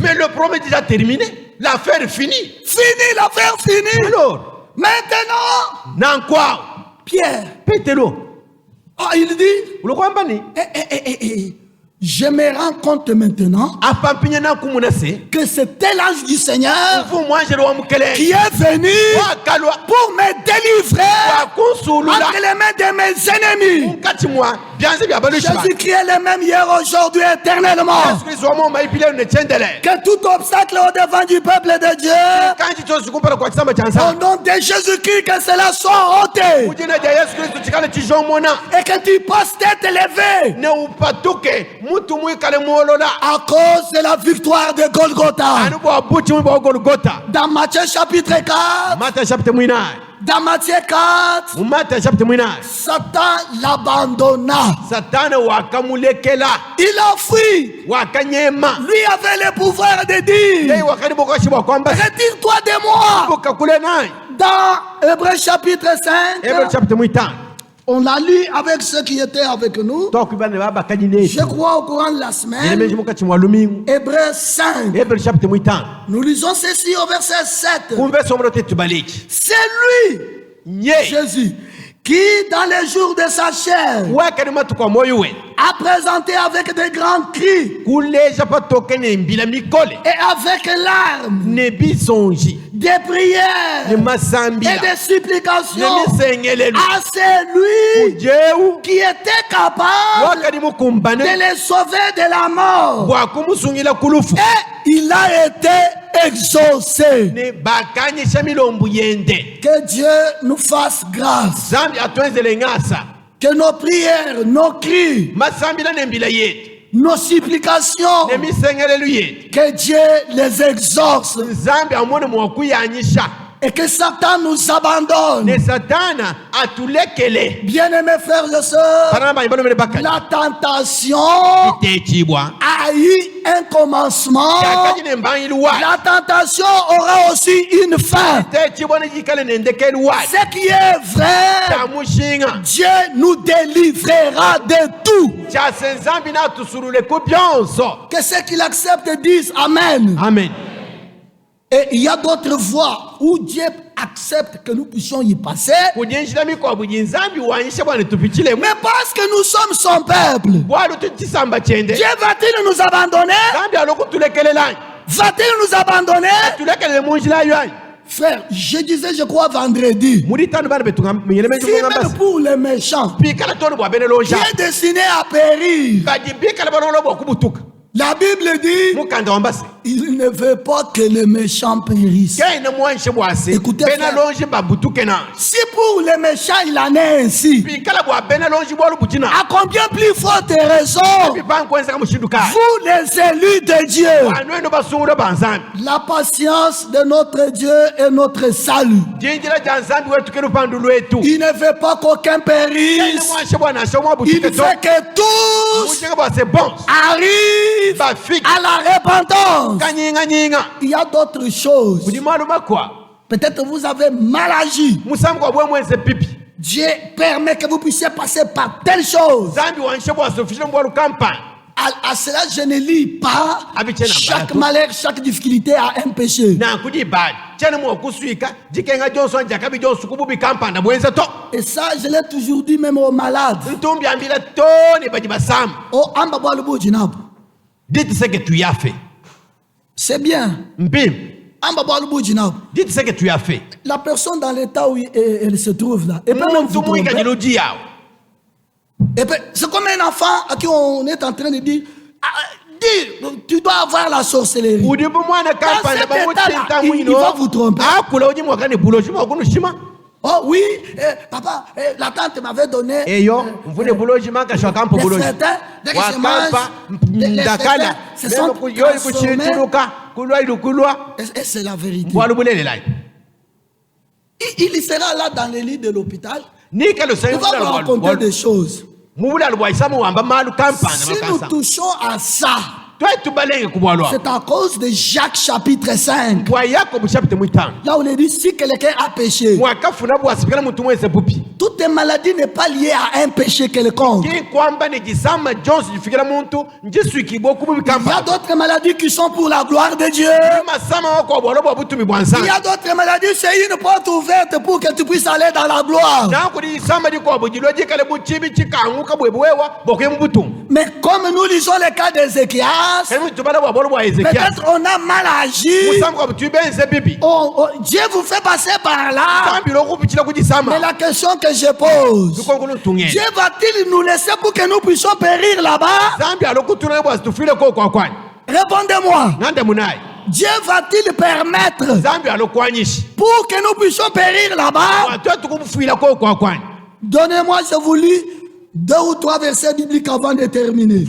Mais le problème est déjà terminé. L'affaire est finie. L'affaire finie. Alors, maintenant, Pierre, il dit, je me rends compte maintenant que c'était l'ange du Seigneur qui est venu pour me délivrer entre les mains de mes ennemis. Jésus-Christ est le même hier, aujourd'hui, éternellement. Que tout obstacle au devant du peuple de Dieu, au nom de Jésus-Christ, que cela soit ôté. Et que tu passes tête élevée à cause de la victoire de Golgotha. Dans Matthieu chapitre 4, dans Matthieu 4, Satan l'abandonna. Il a fui. Lui avait le pouvoir de dire, retire-toi de moi. Dans Hébreux chapitre 5, on l'a lu avec ceux qui étaient avec nous. Je crois au courant de la semaine. Hébreux 5. Nous lisons ceci au verset 7. C'est lui, Jésus, qui dans les jours de sa chair a présenté avec de grands cris et avec larmes, des prières et des supplications à celui qui était capable de les sauver de la mort. Et il a été exaucé. Que Dieu nous fasse grâce. Que nos prières, nos cris, nos supplications, que Dieu les exauce. Et que Satan nous abandonne. Bien-aimés frères et sœurs, la tentation a eu un commencement. La tentation aura aussi une fin. Ce qui est vrai, Dieu nous délivrera de tout. Que ceux qui l'acceptent disent Amen. Amen. Et il y a d'autres voies où Dieu accepte que nous puissions y passer. Mais parce que nous sommes son peuple, Dieu va-t-il nous abandonner? Va-t-il nous abandonner? Frère, je disais, je crois vendredi, si même pour les méchants, qui est destiné à périr, la Bible dit, il ne veut pas que les méchants périssent. Écoutez, frère, si pour les méchants il en est ainsi, à combien plus forte raison, vous les élus de Dieu, la patience de notre Dieu est notre salut. Il ne veut pas qu'aucun périsse. Il veut que tous arrivent à la repentance. Il y a d'autres choses. Peut-être vous avez mal agi. Dieu permet que vous puissiez passer par telle chose. À cela, je ne lis pas. Chaque malheur, chaque difficulté a un péché. Et ça, je l'ai toujours dit même aux malades. Oh, dites ce que tu as fait. C'est bien. Dites ce que tu as fait. La personne dans l'état où elle se trouve là. Et puis c'est comme un enfant à qui on est en train de dire, tu dois avoir la sorcellerie. Dans cet état-là, il va vous tromper. Oh oui, papa, la tante m'avait donné les certains, dès que je mange, les certains se sont transformés. Et c'est la vérité. Il sera là dans les lits de l'hôpital. Il va vous raconter des choses. Si nous touchons à ça, c'est à cause de Jacques chapitre 5. Là où il dit, si quelqu'un a péché, toute maladie n'est pas liée à un péché quelconque. Il y a d'autres maladies qui sont pour la gloire de Dieu. Il y a d'autres maladies, c'est une porte ouverte pour que tu puisses aller dans la gloire. Mais comme nous lisons le cas d'Ézéchias, peut-être on a mal agi. Dieu vous fait passer par là. Mais la question que je pose, Dieu va-t-il nous laisser pour que nous puissions périr là-bas? Répondez-moi. Dieu va-t-il permettre pour que nous puissions périr là-bas? Donnez-moi, je vous lis 2 ou 3 versets bibliques avant de terminer.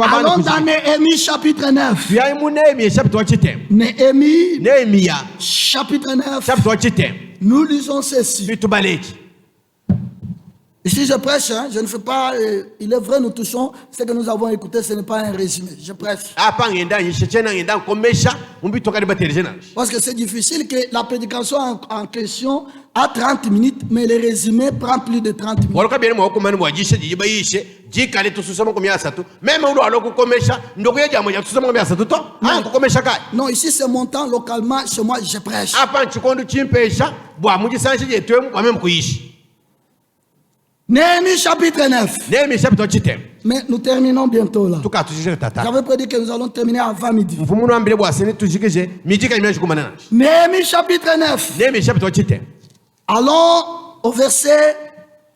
Allons dans Néhémie chapitre 9. Néhémie chapitre 9. Nous lisons ceci. Ici je prêche, hein, je ne fais pas, il est vrai nous touchons, ce que nous avons écouté, ce n'est pas un résumé, je prêche. Parce que c'est difficile que la prédication en question a 30 minutes, mais le résumé prend plus de 30 minutes. Non, ici c'est mon temps localement, chez moi je prêche. Néhémie chapitre 9. Mais nous terminons bientôt là. J'avais prédit que nous allons terminer avant midi. Néhémie chapitre 9. Allons au verset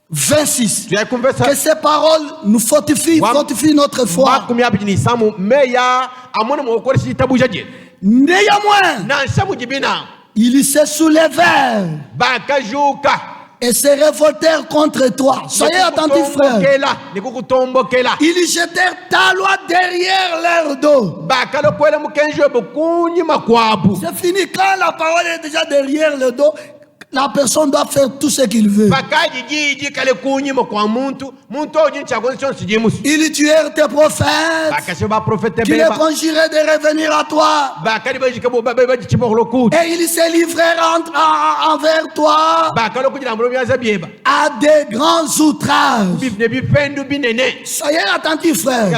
26. Que ces paroles nous fortifient notre foi. Néanmoins, ils se soulevèrent et se révoltèrent contre toi. Soyez attentifs, frère. Ils jetèrent ta loi derrière leur dos. C'est fini. Quand la parole est déjà derrière le dos, la personne doit faire tout ce qu'il veut. Ils tuèrent tes prophètes. Tu les conjurais de revenir à toi. Et ils se livrèrent envers toi à des grands outrages. Soyez attentifs, frère.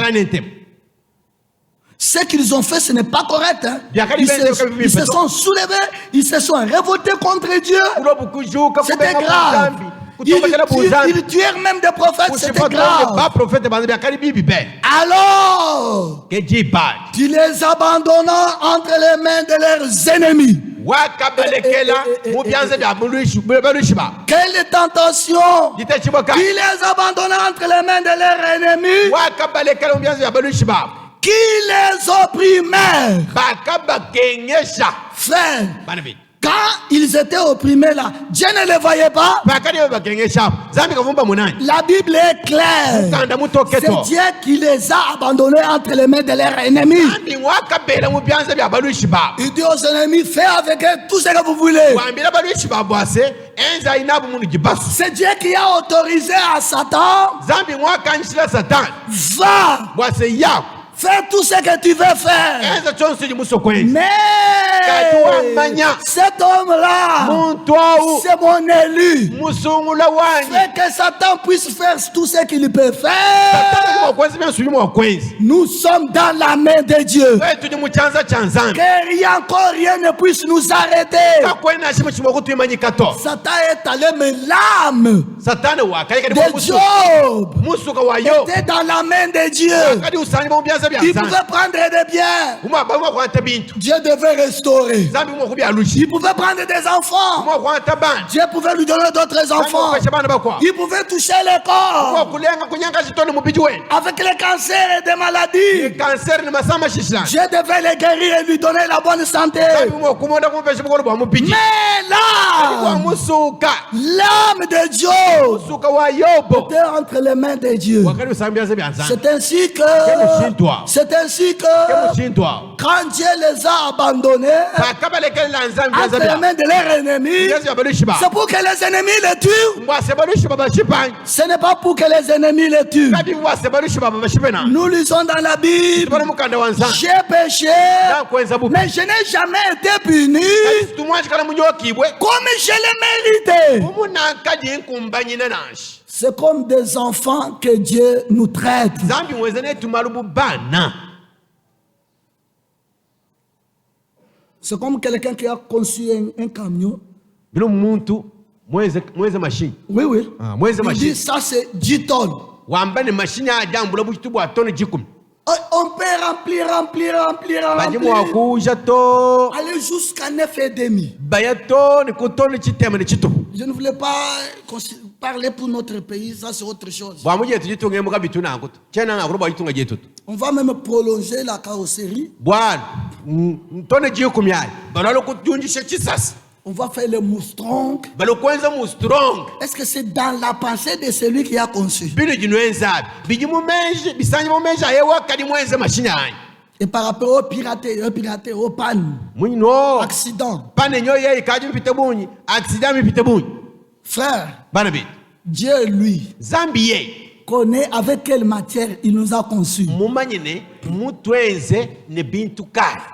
Ce qu'ils ont fait, ce n'est pas correct. Hein? Ils se sont soulevés, ils se sont révoltés contre Dieu. C'était grave. Ils tuèrent même des prophètes, c'était grave. Alors, tu les abandonnas entre les mains de leurs ennemis. Quelle tentation! Tu les abandonnas entre les mains de leurs ennemis qui les opprimèrent. Frère, quand ils étaient opprimés là, Dieu ne les voyait pas. La Bible est claire. C'est Dieu qui les a abandonnés entre les mains de leurs ennemis. Il dit aux ennemis, faites avec eux tout ce que vous voulez. C'est Dieu qui a autorisé à Satan. Va. Fais tout ce que tu veux faire. Mais cet homme-là, c'est mon élu. Fais que Satan puisse faire tout ce qu'il peut faire. Nous sommes dans la main de Dieu. Que rien, encore rien ne puisse nous arrêter. Satan est allé, mais l'âme de Job était dans la main de Dieu. Il pouvait prendre des biens. Dieu devait restaurer. Il pouvait prendre des enfants. Dieu pouvait lui donner d'autres enfants. Il pouvait toucher le corps. Avec les cancers et des maladies, Dieu devait les guérir et lui donner la bonne santé. Mais là, l'âme de Job était entre les mains de Dieu. C'est ainsi que quand Dieu les a abandonnés entre les mains de leurs ennemis, c'est pour que les ennemis les tuent. Ce n'est pas pour que les ennemis les tuent. Nous lisons dans la Bible, j'ai péché, mais je n'ai jamais été puni comme je l'ai mérité. C'est comme des enfants que Dieu nous traite. C'est comme quelqu'un qui a conçu un camion. Oui, oui. Il dit ça c'est 10 tonnes. On peut remplir. Aller jusqu'à 9,5. Je ne voulais pas parler pour notre pays, ça c'est autre chose. On va même prolonger la carrosserie. On va faire le Mustang. Est-ce que c'est dans la pensée de celui qui a conçu? Et par rapport au piraté, au panne, accident. Frère, Dieu lui connaît avec quelle matière il nous a conçus.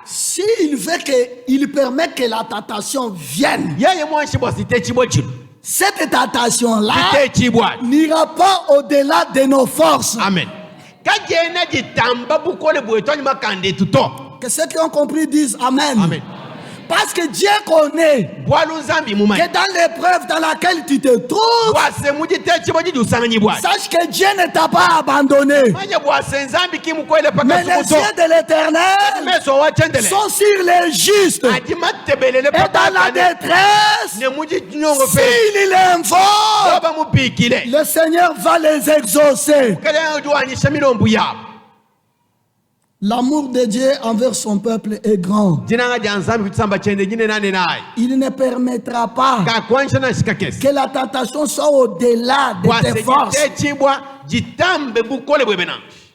S'il veut qu'il permet que la tentation vienne, cette tentation-là n'ira pas au-delà de nos forces. Amen. Que ceux qui ont compris disent Amen. Amen. Parce que Dieu connaît que dans l'épreuve dans laquelle tu te trouves, sache que Dieu ne t'a pas abandonné. Mais les yeux de l'Éternel sont sur les justes. Et dans la détresse, s'il invoque, le Seigneur va les exaucer. L'amour de Dieu envers son peuple est grand. Il ne permettra pas que la tentation soit au-delà de tes forces.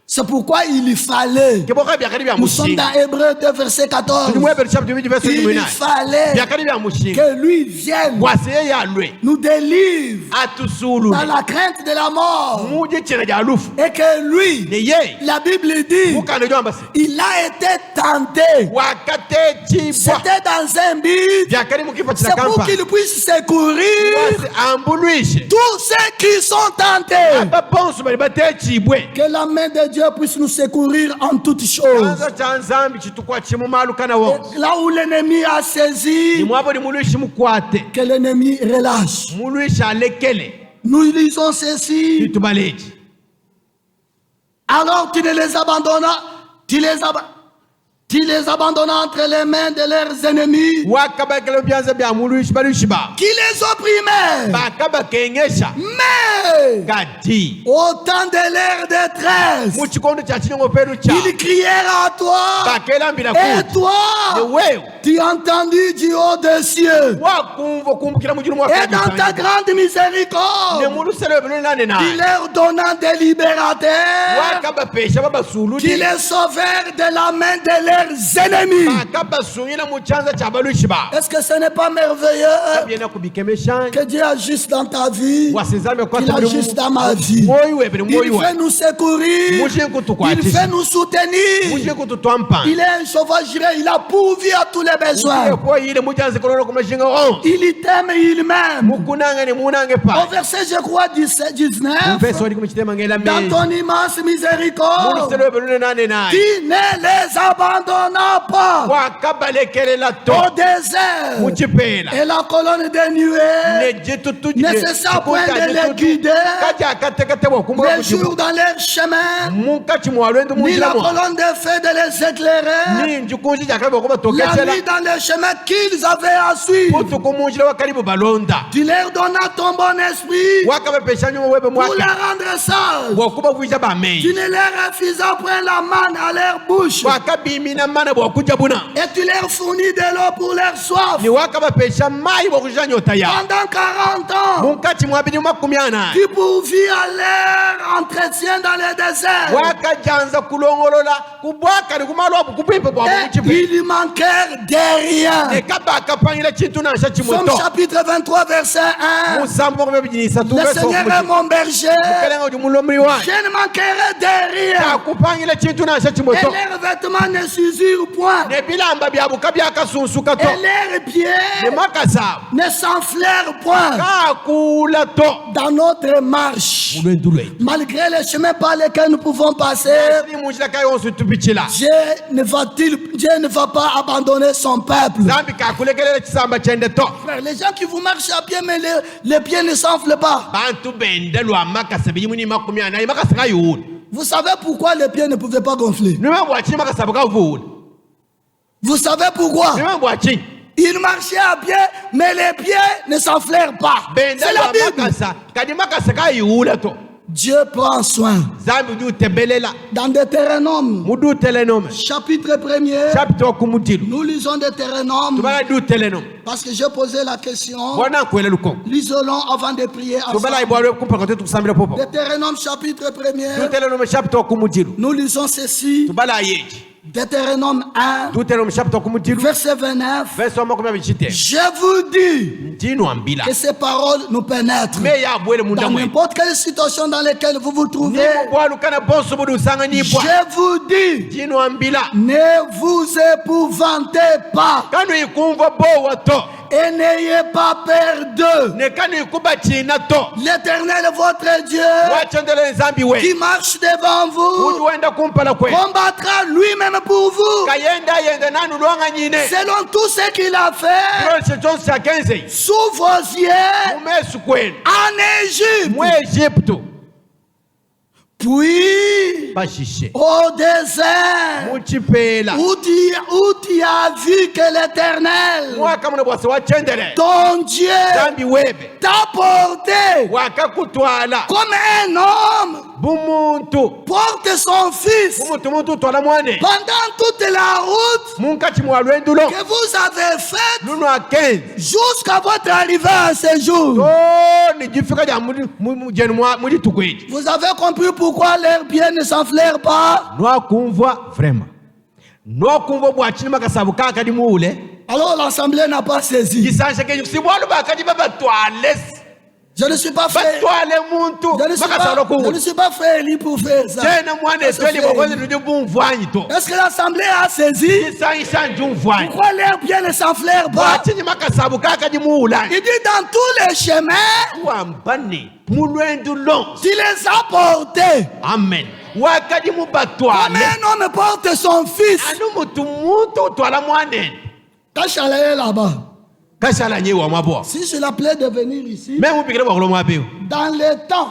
C'est pourquoi il fallait. Nous sommes dans Hébreux 2, verset 14. Il fallait que lui vienne nous délivre dans la crainte de la mort. Et que lui, la Bible dit, il a été tenté. C'était dans un but. C'est pour qu'il puisse secourir tous ceux qui sont tentés. Que la main de Dieu puisse nous secourir en toutes choses. Là où l'ennemi a saisi, que l'ennemi relâche. Nous lisons ceci. Alors tu ne les abandonnas, tu les abandonnas entre les mains de leurs ennemis qui les opprimaient. Mais au temps de leur détresse, ils crièrent à toi. Et toi, tu as entendu du haut des cieux. Et dans ta grande miséricorde, tu leur donnant des libérateurs qui les sauvèrent de la main de leurs ennemis. Est-ce que ce n'est pas merveilleux que Dieu agisse dans ta vie, qu'il agisse dans ma vie? Il fait nous secourir, il fait nous soutenir. Il est un sauveur juré, il a pourvu à tous les besoins. Il t'aime et il m'aime. Au verset, je crois, 19, dans ton immense miséricorde, tu ne les abandonnas pas au désert, et la colonne des nuées ne cessa point de les guider les jours dans leur chemin, ni la colonne de feu de les éclairer la nuit dans les chemins qu'ils avaient à suivre. Tu leur donnas ton bon esprit pour les rendre sages. Tu ne leur refusas point la manne à leur bouche, et tu leur fournis de l'eau pour leur soif. Pendant 40 ans, tu pourvis à leur entretien dans le désert. Et ils manquèrent de rien. Somme chapitre 23, verset 1. Le Seigneur est mon berger, je ne manquerai de rien. Et leurs vêtements ne s'usurent point, et leurs pieds ne s'enflèrent point dans notre marche. Malgré les chemins par lesquels nous pouvons passer, Dieu ne va pas abandonner son peuple. Frère, les gens qui vous marchent à pied, mais les pieds ne s'enflent pas. Vous savez pourquoi les pieds ne pouvaient pas gonfler? Vous savez pourquoi? Ils marchaient à pied, mais les pieds ne s'enflèrent pas. C'est la Bible. Dieu prend soin. Dans Deutéronome, chapitre 1er, nous lisons Deutéronome parce que j'ai posé la question. Lisons avant de prier ensemble. Deutéronome chapitre 1er, nous lisons ceci. Deutéronome 1, verset 29. Je vous dis que ces paroles nous pénètrent dans n'importe quelle situation dans laquelle vous vous trouvez. Je vous dis, ne vous épouvantez pas et n'ayez pas peur d'eux. L'Éternel votre Dieu qui marche devant vous combattra lui-même pour vous selon tout ce qu'il a fait sous vos yeux en Égypte. Puis au désert où tu as vu que l'Éternel ton Dieu t'a porté comme un homme porte son fils pendant toute la route que vous avez faite jusqu'à votre arrivée à ce jour. Vous avez compris pourquoi leurs pieds ne s'enflèrent pas? Alors l'assemblée n'a pas saisi. Je ne suis pas fait. Je ne suis pas fait Élie pour faire ça. Est-ce que l'assemblée a saisi? Pourquoi leurs pieds ne s'enflèrent pas? Il dit dans tous les chemins, tu les as portés. Amen. Comme un homme porte son fils. Kachala est là-bas. Si je l'appelais de venir ici, dans les temps,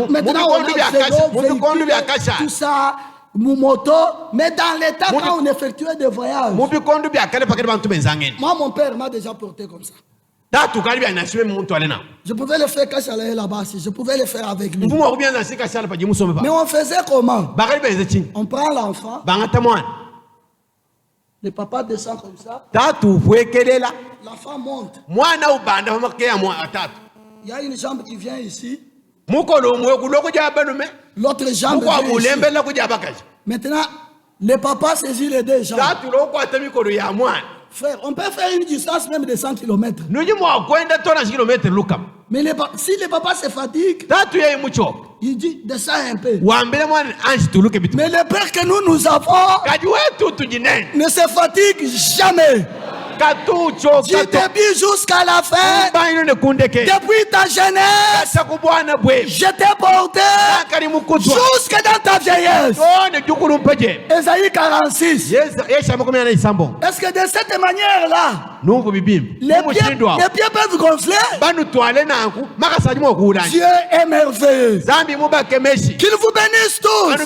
maintenant on a vélo, tout ça, moto, mais dans les temps quand on effectuait des voyages, moi mon père m'a déjà porté comme ça. Je pouvais le faire quand j'allais là-bas, je pouvais le faire avec lui. Mais on faisait comment? On prend l'enfant, le papa descend comme ça, l'enfant monte. Il y a une jambe qui vient ici, l'autre jambe vient ici. Maintenant, le papa saisit les deux jambes. Frère, on peut faire une distance même de 100 km. Mais si le papa se fatigue, il dit descends un peu. Mais le père que nous avons ne se fatigue jamais. Tu t'es jusqu'à la fin. Depuis ta jeunesse, je t'ai porté jusque dans ta vieillesse. Esaïe 46. Est-ce que de cette manière-là, les pieds peuvent gonfler? Dieu est merveilleux. Qu'il vous bénisse tous.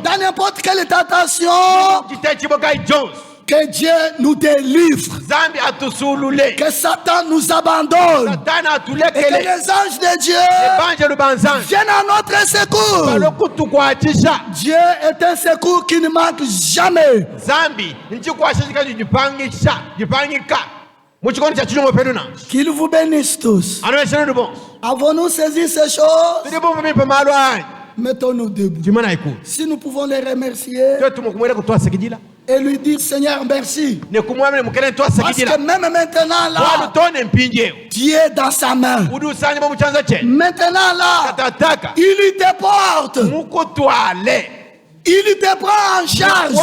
Dans n'importe quelle tentation, que Dieu nous délivre, que Satan nous abandonne, et que les anges de Dieu viennent à notre secours. Dieu est un secours qui ne manque jamais. Qu'il vous bénisse tous. Avons-nous saisi ces choses? Mettons-nous debout. Si nous pouvons les remercier et lui dire Seigneur merci, parce que même maintenant là, Dieu est dans sa main. Maintenant là, il te porte, il te prend en charge.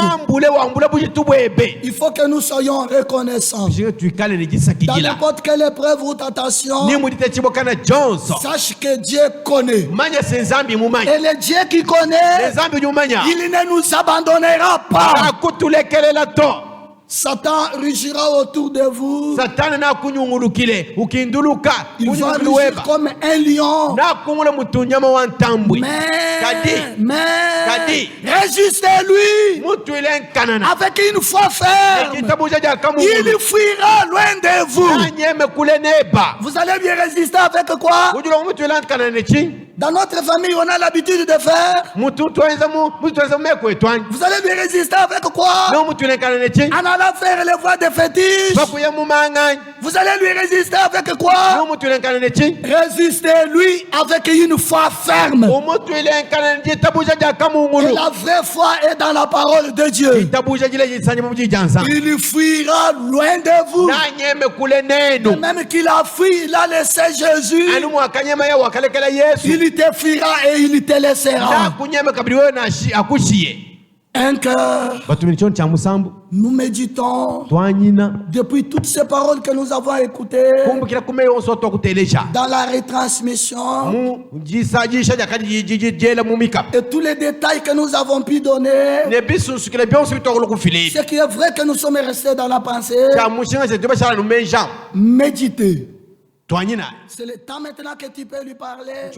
Il faut que nous soyons reconnaissants. Dans n'importe quelle épreuve ou tentation, sache que Dieu connaît. Et le Dieu qui connaît, il ne nous abandonnera pas. Satan rugira autour de vous. Il va rugir comme un lion. Mais résistez-lui avec une foi ferme. Il fuira loin de vous. Vous allez lui résister avec quoi? Dans notre famille, on a l'habitude de faire. Vous allez lui résister avec quoi? En allant faire les voies de fétiche. Vous allez lui résister avec quoi? Résistez-lui avec une foi ferme. Et la vraie foi est dans la parole de Dieu. Il fuira loin de vous. Et même qu'il a fui, il a laissé Jésus. Il te fuira et il te laissera. Un cœur. Nous méditons depuis toutes ces paroles que nous avons écoutées dans la retransmission et tous les détails que nous avons pu donner. Ce qui est vrai que nous sommes restés dans la pensée. Méditez. C'est le temps maintenant que tu peux lui parler.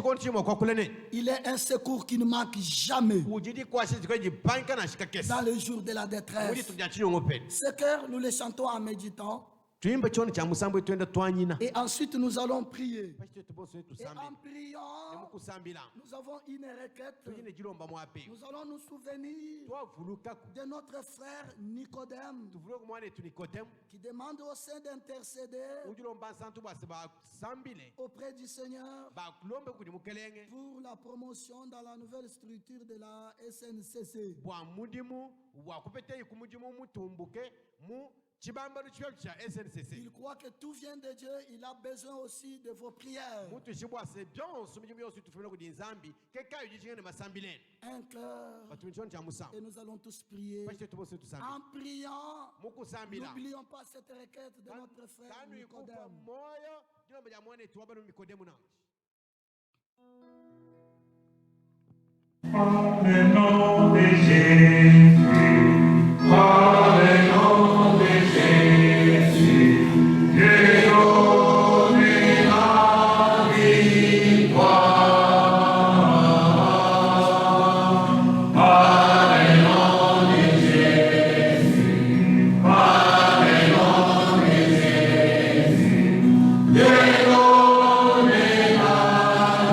Il est un secours qui ne manque jamais dans le jour de la détresse. Ce cœur, nous le chantons en méditant. Et ensuite nous allons prier. Et en priant, nous avons une requête. Nous allons nous souvenir de notre frère Nicodème qui demande au Saint d'intercéder auprès du Seigneur pour la promotion dans la nouvelle structure de la SNCC. Il croit que tout vient de Dieu. Il a besoin aussi de vos prières. Un cœur. Et nous allons tous prier. En priant, n'oublions pas cette requête de notre frère Nicodème. Par le nom de Jésus, par le nom de Jésus, Dieu donne la victoire. Par le nom de Jésus, par le nom de Jésus, Dieu donne la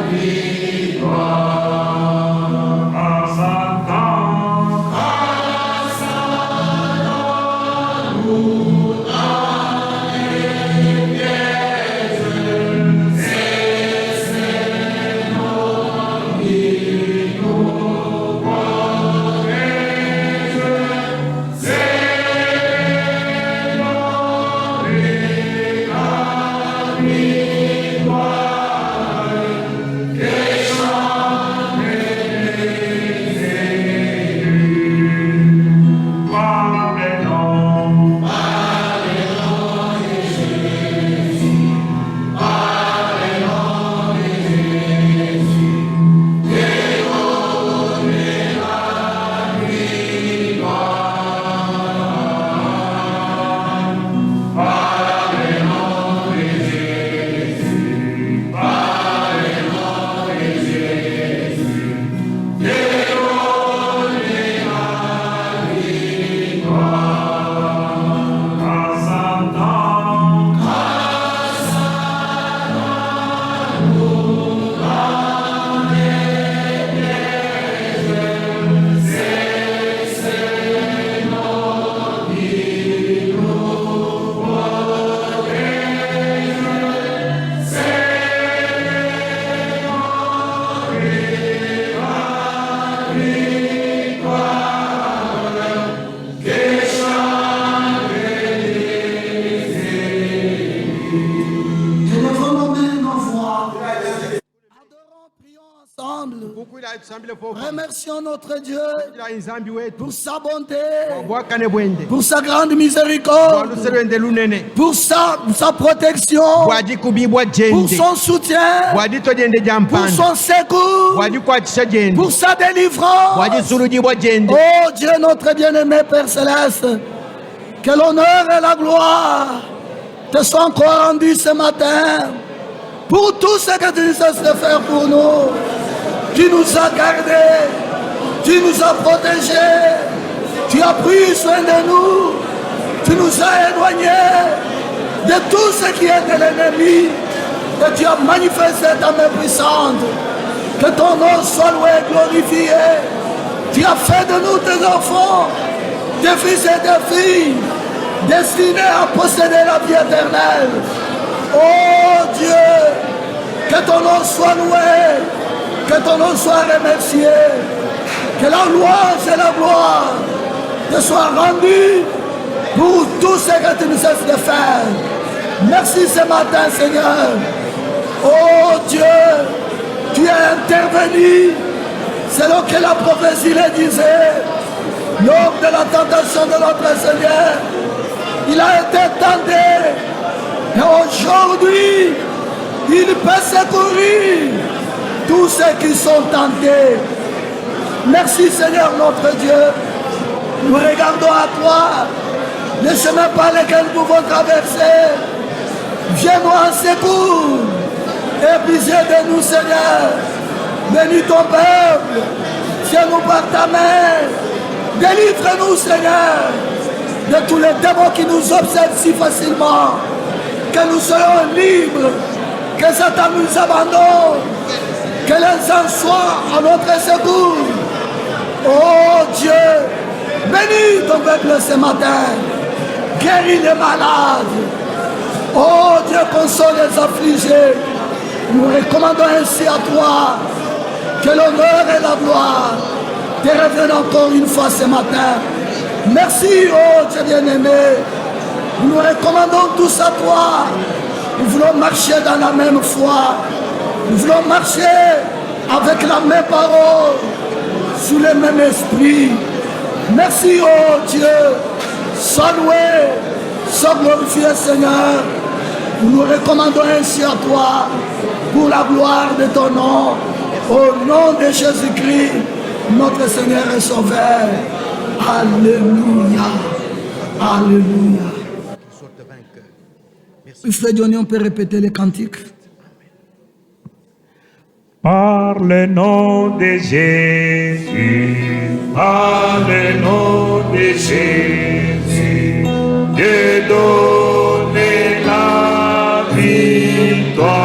victoire. Remercions notre Dieu pour sa bonté, pour sa grande miséricorde, pour sa protection, pour son soutien, pour son secours, pour sa délivrance. Oh Dieu notre bien-aimé Père Céleste, que l'honneur et la gloire te sont encore rendus ce matin pour tout ce que tu sais de faire pour nous. Tu nous as gardés, tu nous as protégés, tu as pris soin de nous, tu nous as éloignés de tout ce qui est de l'ennemi, et tu as manifesté ta main puissante. Que ton nom soit loué et glorifié. Tu as fait de nous tes enfants, des fils et des filles, destinés à posséder la vie éternelle. Oh Dieu, que ton nom soit loué, que ton nom soit remercié, que la louange et la gloire te soient rendues pour tout ce que tu nous cesses de faire. Merci ce matin, Seigneur. Oh Dieu, tu es intervenu selon que la prophétie le disait. Lors de la tentation de notre Seigneur, il a été tenté. Et aujourd'hui, il peut secourir tous ceux qui sont tentés. Merci Seigneur notre Dieu. Nous regardons à toi, les chemins par lesquels nous pouvons traverser. Viens-nous en secours et brisez de nous Seigneur. Bénis ton peuple, tiens-nous par ta main. Délivre-nous Seigneur de tous les démons qui nous obsèdent si facilement, que nous soyons libres, que Satan nous abandonne, que les anges soient à notre secours. Oh Dieu, bénis ton peuple ce matin, guéris les malades. Oh Dieu, console les affligés. Nous recommandons ainsi à toi que l'honneur et la gloire te reviennent encore une fois ce matin. Merci, oh Dieu bien-aimé. Nous nous recommandons tous à toi. Nous voulons marcher dans la même foi. Nous voulons marcher avec la même parole, sous le même esprit. Merci, oh Dieu. Sois loué, sois glorifié, Seigneur. Nous nous recommandons ainsi à toi pour la gloire de ton nom. Au nom de Jésus-Christ, notre Seigneur et Sauveur. Alléluia. Alléluia. Frère Johnny, on peut répéter les cantiques. Par le nom de Jésus, par le nom de Jésus, Dieu donne la victoire.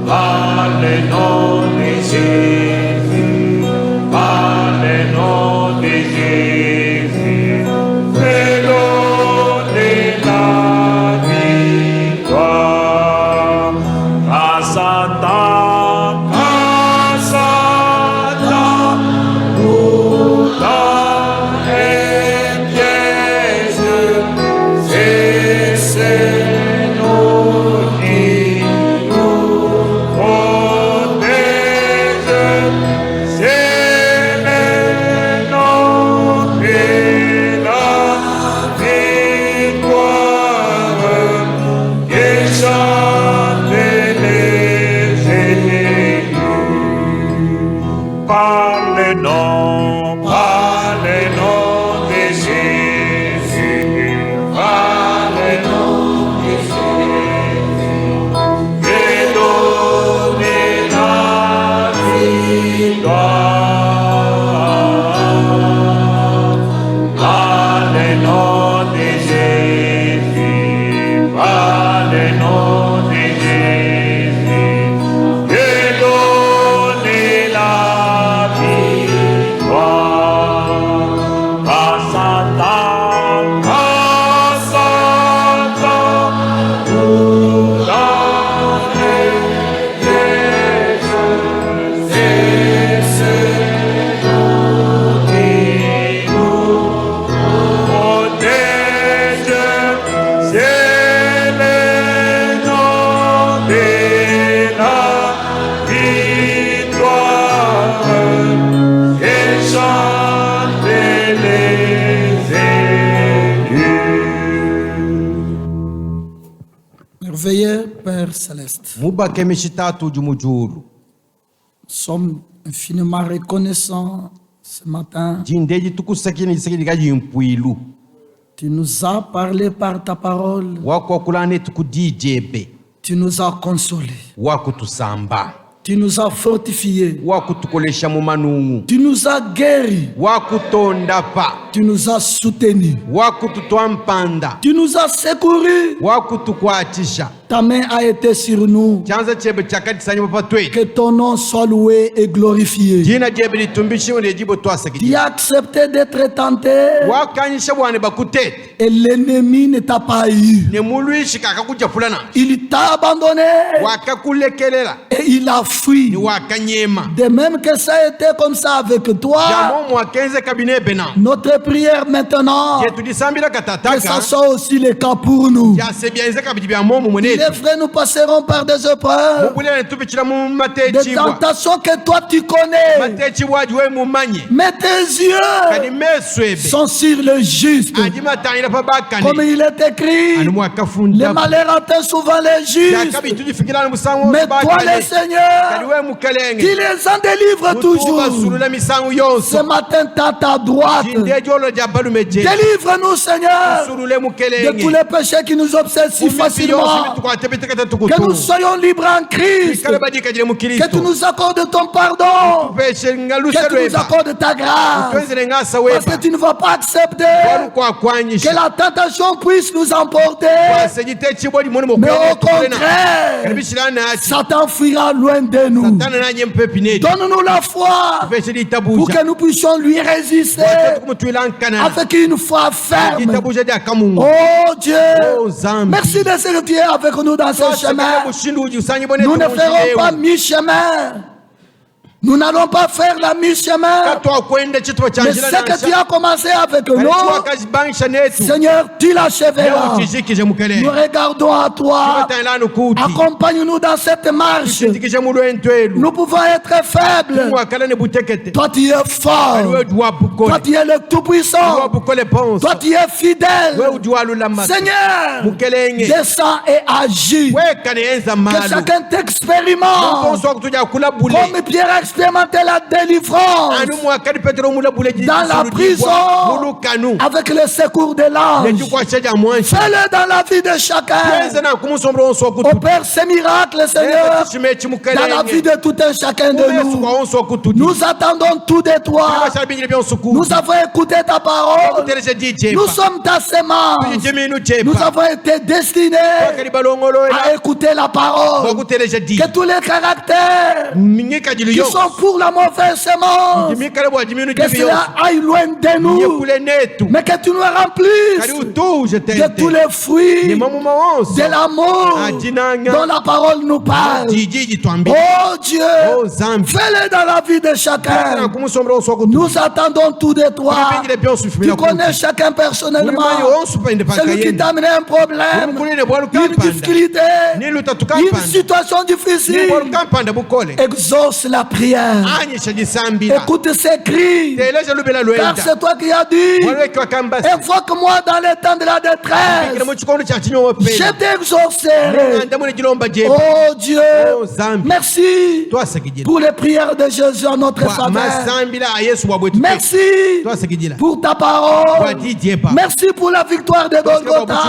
Par le nom de Jésus, par le nom de Jésus, Dieu donne la victoire. À Satan, Père Céleste, nous sommes infiniment reconnaissants ce matin. Tu nous as parlé par ta parole. Tu nous as consolés. Tu nous as fortifiés. Tu nous as guéris. Tu nous as soutenus. Tu nous as secourus. Ta main a été sur nous. Que ton nom soit loué et glorifié. Tu as accepté d'être tenté. Et l'ennemi ne t'a pas eu. Il t'a abandonné. Et il a fui. De même que ça a été comme ça avec toi. Notre prière maintenant, que ça soit aussi le cas pour nous. Les frères, nous passerons par des épreuves, des tentations que toi tu connais. Mais tes yeux sont sur le juste. Comme il est écrit, les malheurs atteignent souvent les justes. Mais toi, le Seigneur, qui les en délivre toujours. Ce matin, t'as ta droite. Délivre-nous, Seigneur, de tous les péchés qui nous obsèdent si facilement. Que nous soyons libres en Christ. Que tu nous accordes ton pardon. Que tu nous accordes ta grâce. Parce que tu ne vas pas accepter que la tentation puisse nous emporter. Mais au contraire, Satan fuira loin de nous. Donne-nous la foi pour que nous puissions lui résister avec une foi ferme. Oh Dieu, merci de ce que tu es avec nous dans ce chemin. Nous ne ferons pas mi-chemin. Nous n'allons pas faire la mi-chemin. Mais ce que tu as commencé avec nous, Seigneur, tu l'achèveras. Nous regardons à toi. Accompagne-nous dans cette marche. Nous pouvons être faibles. Toi, tu es fort. Toi, tu es le Tout-Puissant. Toi, tu es fidèle. Seigneur, descends et agis. Que chacun t'expérimente. Comme Pierre expérimenter la délivrance dans la prison avec le secours de l'ange. Fais-le dans la vie de chacun. Opère ces miracles, Seigneur, dans la vie de tout un chacun de nous. Nous attendons tout de toi. Nous avons écouté ta parole. Nous sommes ta sémence. Nous avons été destinés à écouter la parole. Que tous les caractères qui sont pour la mauvaise semence, que cela aille loin de nous, mais que tu nous remplisses de tous les fruits de l'amour dont la parole nous parle. Oh Dieu, fais-le dans la vie de chacun. Nous attendons tout de toi. Tu connais chacun personnellement. Celui qui t'a amené un problème, une difficulté, une situation difficile, exauce la prière. Écoute ces cris, car c'est toi qui as dit: invoque-moi dans les temps de la détresse, je t'exaucerai. Oh Dieu, merci pour les prières de Jésus en notre faveur. Merci pour ta parole. Merci pour la victoire de Golgotha.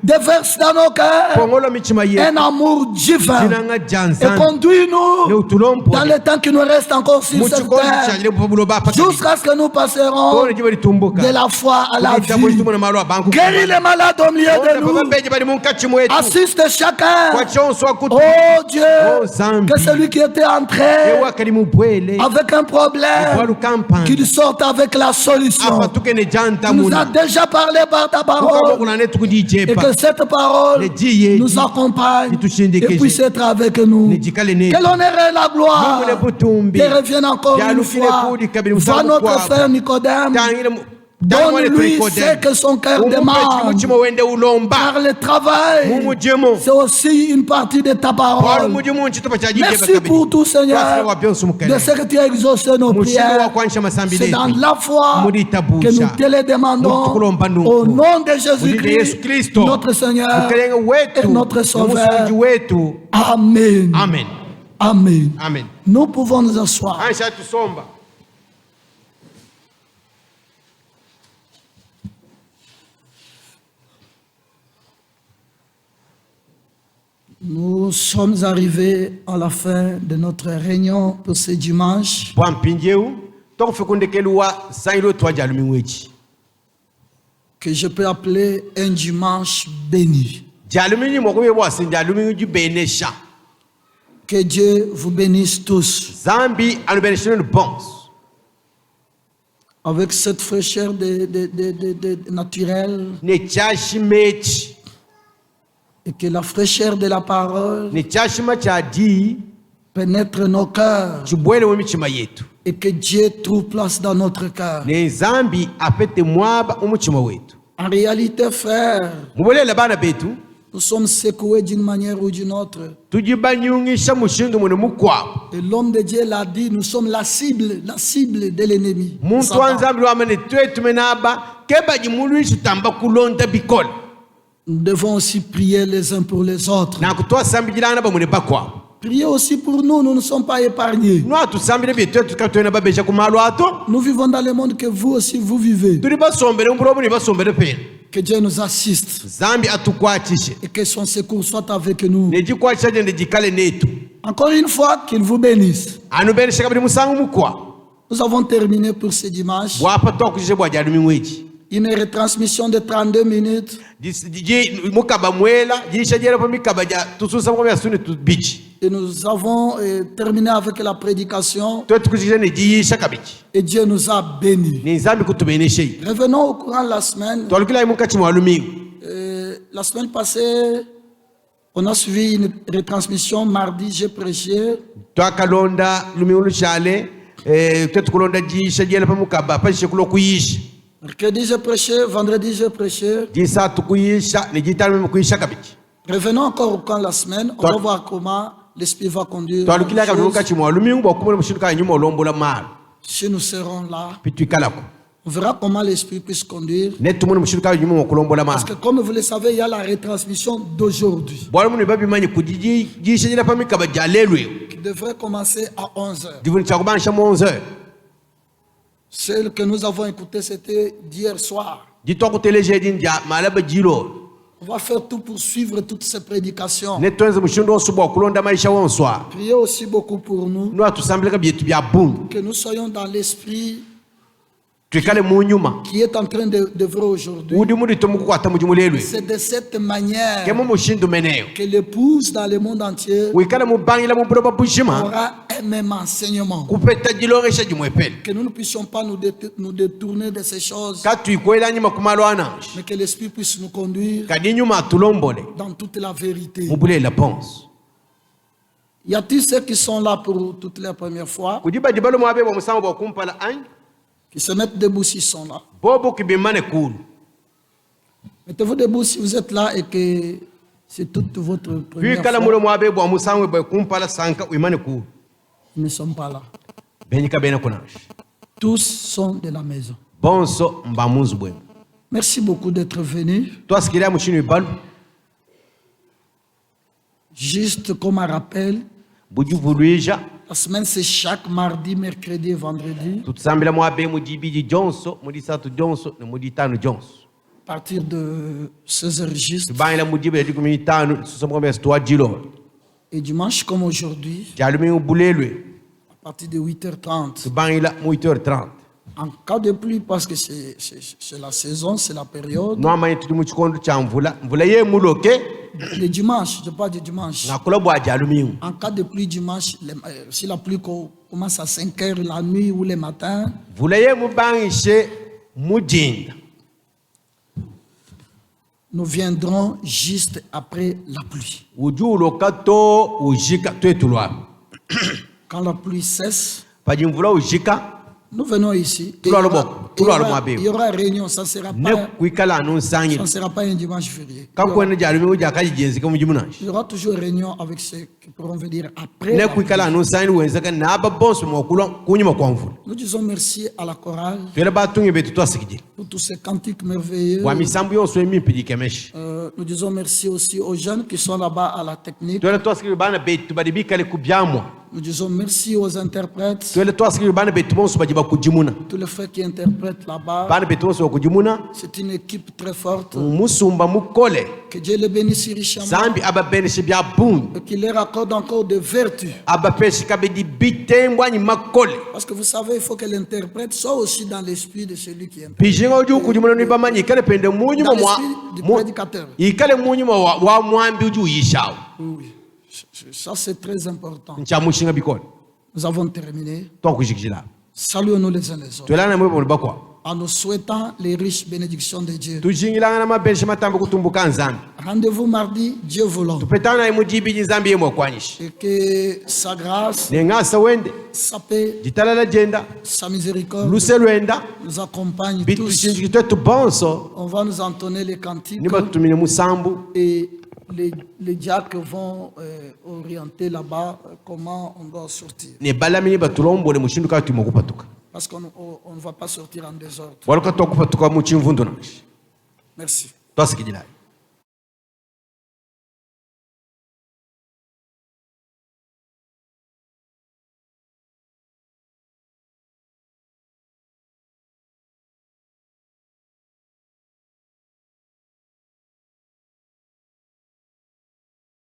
Déverse dans nos cœurs un amour divin et conduis-nous dans le temps qui nous reste encore sur cette terre, jusqu'à ce que nous passerons de la foi à la vie. Guéris les malades au milieu de nous. Assiste chacun. Oh Dieu, que celui qui était entré avec un problème, qu'il sorte avec la solution. Tu nous as déjà parlé par ta parole, et que cette parole nous accompagne et puisse être avec nous. Que l'honneur et la gloire te reviennent encore une fois. Va notre frère Nicodème. Donne-lui ce que son cœur demande. Car le travail, c'est aussi une partie de ta parole. Merci pour tout, Seigneur, de ce que tu as exaucé nos prières. C'est dans la foi que nous te les demandons. Au nom de Jésus-Christ, notre Seigneur et notre Sauveur. Amen. Amen. Amen. Amen. Nous pouvons nous asseoir. Nous sommes arrivés à la fin de notre réunion pour ce dimanche. Que je peux appeler un dimanche béni. Que Dieu vous bénisse tous. Avec cette fraîcheur naturelle. Et que la fraîcheur de la parole pénètre nos cœurs. Et que Dieu trouve place dans notre cœur. En réalité, frère, nous sommes secoués d'une manière ou d'une autre. Et l'homme de Dieu l'a dit, nous sommes la cible de l'ennemi. Nous devons aussi prier les uns pour les autres. Priez aussi pour nous, nous ne sommes pas épargnés. Nous vivons dans le monde que vous aussi vous vivez. Que Dieu nous assiste et que son secours soit avec nous. Encore une fois, qu'il vous bénisse. Nous avons terminé pour ce dimanche. Une retransmission de 32 minutes. Et nous avons terminé avec la prédication. Et Dieu nous a bénis. Revenons au courant de la semaine. La semaine passée, on a suivi une retransmission. Mardi, j'ai prêché. Mercredi, j'ai prêché. Vendredi, j'ai prêché. Revenons encore au camp la semaine. On va voir comment l'Esprit va conduire. Si nous serons là, on verra comment l'Esprit puisse conduire. Parce que comme vous le savez, il y a la retransmission d'aujourd'hui qui devrait commencer à 11h. Celle que nous avons écoutée, c'était d'hier soir. On va faire tout pour suivre toutes ces prédications. Priez aussi beaucoup pour nous. Que nous soyons dans l'esprit qui est en train d'œuvrer aujourd'hui. C'est de cette manière que l'épouse dans le monde entier aura un même enseignement. Que nous ne puissions pas nous détourner de ces choses, mais que l'Esprit puisse nous conduire dans toute la vérité. Y a-t-il ceux qui sont là pour toute la première fois? Qui se mettent debout s'ils sont là. Mettez-vous debout si vous êtes là et que c'est toute votre première fois. Ils ne sont pas là. Tous sont de la maison. Merci beaucoup d'être venus. Juste comme un rappel, la semaine c'est chaque mardi, mercredi et vendredi. À partir de 16h juste. Et dimanche comme aujourd'hui, à partir de 8h30. En cas de pluie, parce que c'est la saison, c'est la période. Le dimanche, je parle du dimanche. En cas de pluie dimanche, si la pluie commence à 5h la nuit ou le matin, nous viendrons juste après la pluie. Quand la pluie cesse, nous venons ici. Il y aura réunion, ça ne sera pas un dimanche férié. Il y aura toujours réunion avec ceux qui pourront venir après. Nous disons merci à la chorale pour tous ces cantiques merveilleux. Nous disons merci aussi aux jeunes qui sont là-bas à la technique. Nous disons merci aux interprètes. Tous les frères qui interprètent là-bas. C'est une équipe très forte. Que Dieu les bénisse richement. Et qu'il leur accorde encore de vertus. Parce que vous savez, il faut que l'interprète soit aussi dans l'esprit de celui qui interprète. Dans l'esprit du prédicateur. Oui. Ça c'est très important. Nous avons terminé. Saluons-nous les uns les autres en nous souhaitant les riches bénédictions de Dieu. Rendez-vous mardi, Dieu voulant. Et que sa grâce, sa paix, sa miséricorde nous accompagne tous. On va nous entonner les cantiques et les diacres vont orienter là-bas comment on doit sortir. Parce qu'on ne va pas sortir en désordre. Merci.